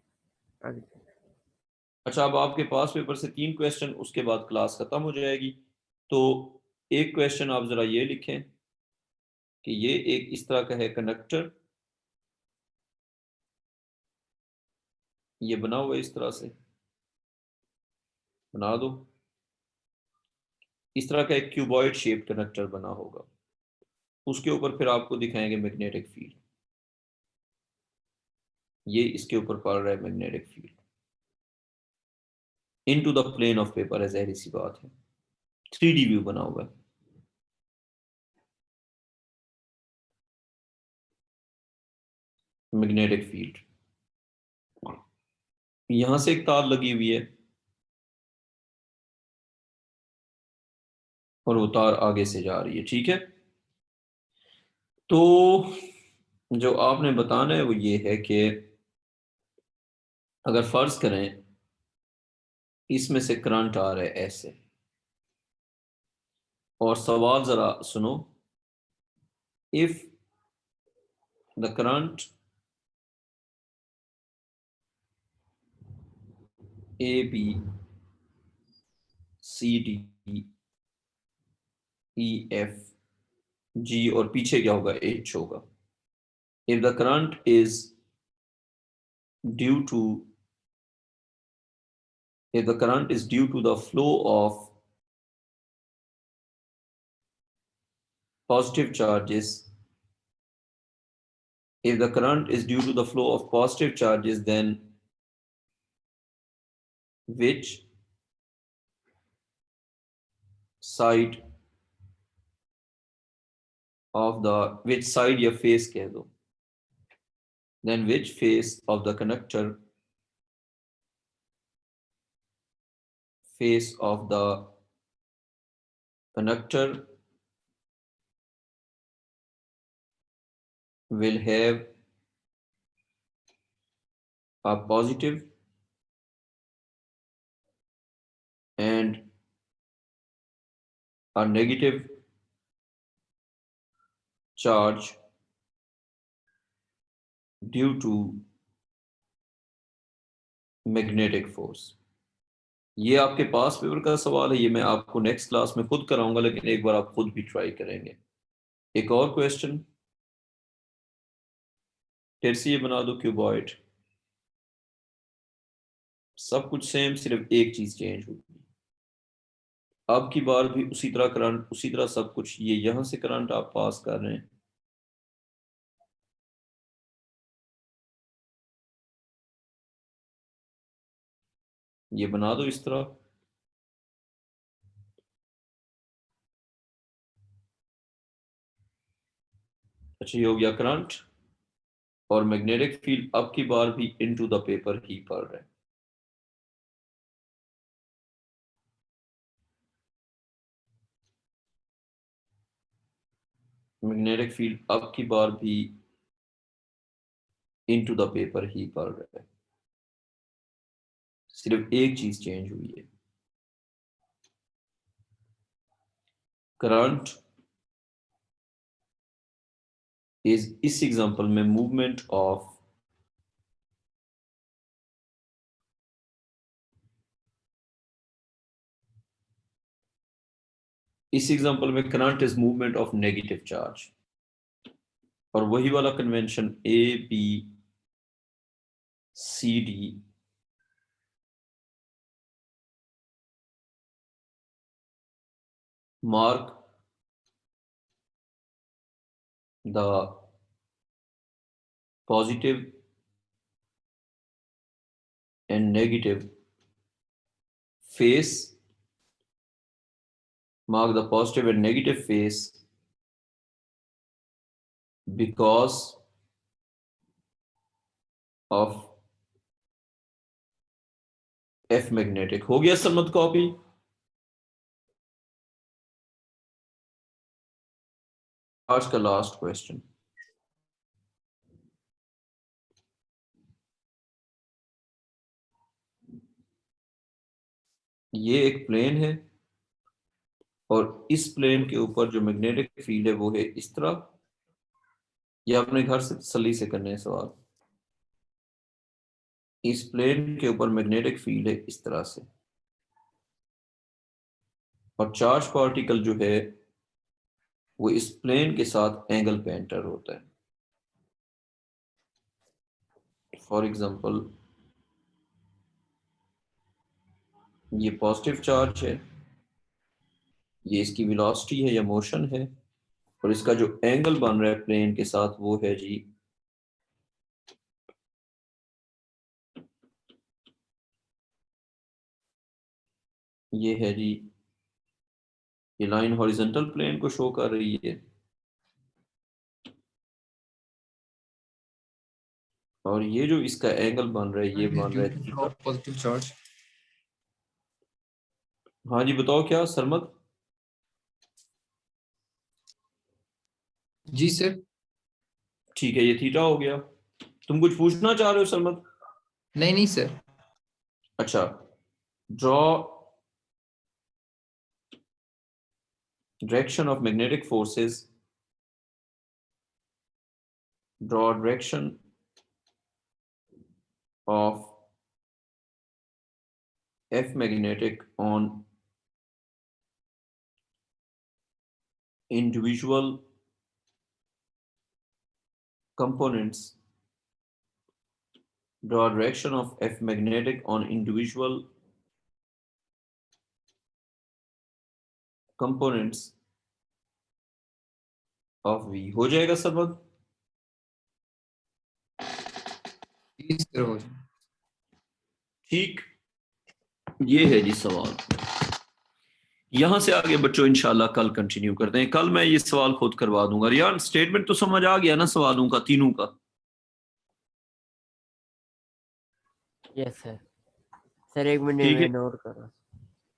आगे। अच्छा अब आपके पास पेपर से 3 क्वेश्चन, उसके बाद क्लास खत्म हो जाएगी। तो एक क्वेश्चन आप जरा ये लिखें कि ये एक इस तरह का है कंडक्टर, ये बना हुआ है इस तरह से, बना दो। इस तरह का एक क्यूबॉइड शेप कंडक्टर बना होगा, उसके ऊपर फिर आपको दिखाएंगे मैग्नेटिक फील्ड। ये इसके ऊपर पड़ रहा है magnetic field into the plane of paper है, जहरी सी बात है। 3D व्यू बना हुआ है। मैग्नेटिक फील्ड, यहां से एक तार लगी हुई है और वो तार आगे से जा रही है, ठीक है। तो जो आपने बताना है वो ये है कि अगर फर्ज करें इसमें से करंट आ रहा है ऐसे, और सवाल जरा सुनो, if the current A B C D E F G और पीछे क्या होगा, एच होगा। If the current is due to, if the current is due to the flow of positive charges, if the current is due to the flow of positive charges, then which side of the, which side या face कह दो, then which face of the conductor, face of the conductor will have a positive and a negative charge due to magnetic force। ये आपके पास पेपर का सवाल है, ये मैं आपको नेक्स्ट क्लास में खुद कराऊंगा, लेकिन एक बार आप खुद भी ट्राई करेंगे। एक और क्वेश्चन, फिर से ये बना दो क्यूबॉइड, सब कुछ सेम, सिर्फ एक चीज चेंज होगी। अब की बार भी उसी तरह करंट, उसी तरह सब कुछ, ये यहां से करंट आप पास कर रहे हैं, ये बना दो इस तरह। अच्छा ये हो गया करंट, और मैग्नेटिक फील्ड अब की बार भी इनटू द पेपर ही पड़ रहा है। मैग्नेटिक फील्ड अब की बार भी इनटू द पेपर ही पड़ रहा है, सिर्फ एक चीज चेंज हुई है, करंट इस एग्जांपल में मूवमेंट ऑफ इस एग्जांपल में current is movement of negative charge, और वही वाला convention A B C D mark the positive and negative face, mark the positive and negative face because of F magnetic। हो गया समझ कॉपी? आज का लास्ट क्वेश्चन, ये एक प्लेन है और इस प्लेन के ऊपर जो मैग्नेटिक फील्ड है वो है इस तरह। ये अपने घर से तसल्ली से करने हैं सवाल। इस प्लेन के ऊपर मैग्नेटिक फील्ड है इस तरह से, और चार्ज पार्टिकल जो है वो इस प्लेन के साथ एंगल पे एंटर होता है। फॉर एग्जांपल ये पॉजिटिव चार्ज है, ये इसकी वेलोसिटी है या मोशन है, और इसका जो एंगल बन रहा है प्लेन के साथ वो है जी ये है जी, ये लाइन हॉरिजॉन्टल प्लेन को शो कर रही है, और ये जो इसका एंगल बन रहा है ये बन रहा है। Positive charge. हाँ जी बताओ क्या सरमद? जी सर। ठीक है, ये थीटा हो गया। तुम कुछ पूछना चाह रहे हो सरमद? नहीं नहीं सर। अच्छा, draw direction of magnetic forces, draw direction of F magnetic on individual components, draw direction of F magnetic on individual components of V। हो जाएगा सरमद? जी सर हो जाए। ठीक, ये है जी सवाल। यहां से आगे बच्चों इंशाल्लाह कल कंटिन्यू करते हैं। कल मैं ये सवाल खुद करवा दूंगा। रियान स्टेटमेंट तो समझ आ गया ना सवालों का, तीनों का? Yes sir. सर एक मिनट ठीक है, में नोट करो।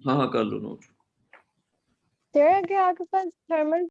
हाँ हाँ कर लो नोट। सर अगर आपके पास थर्मल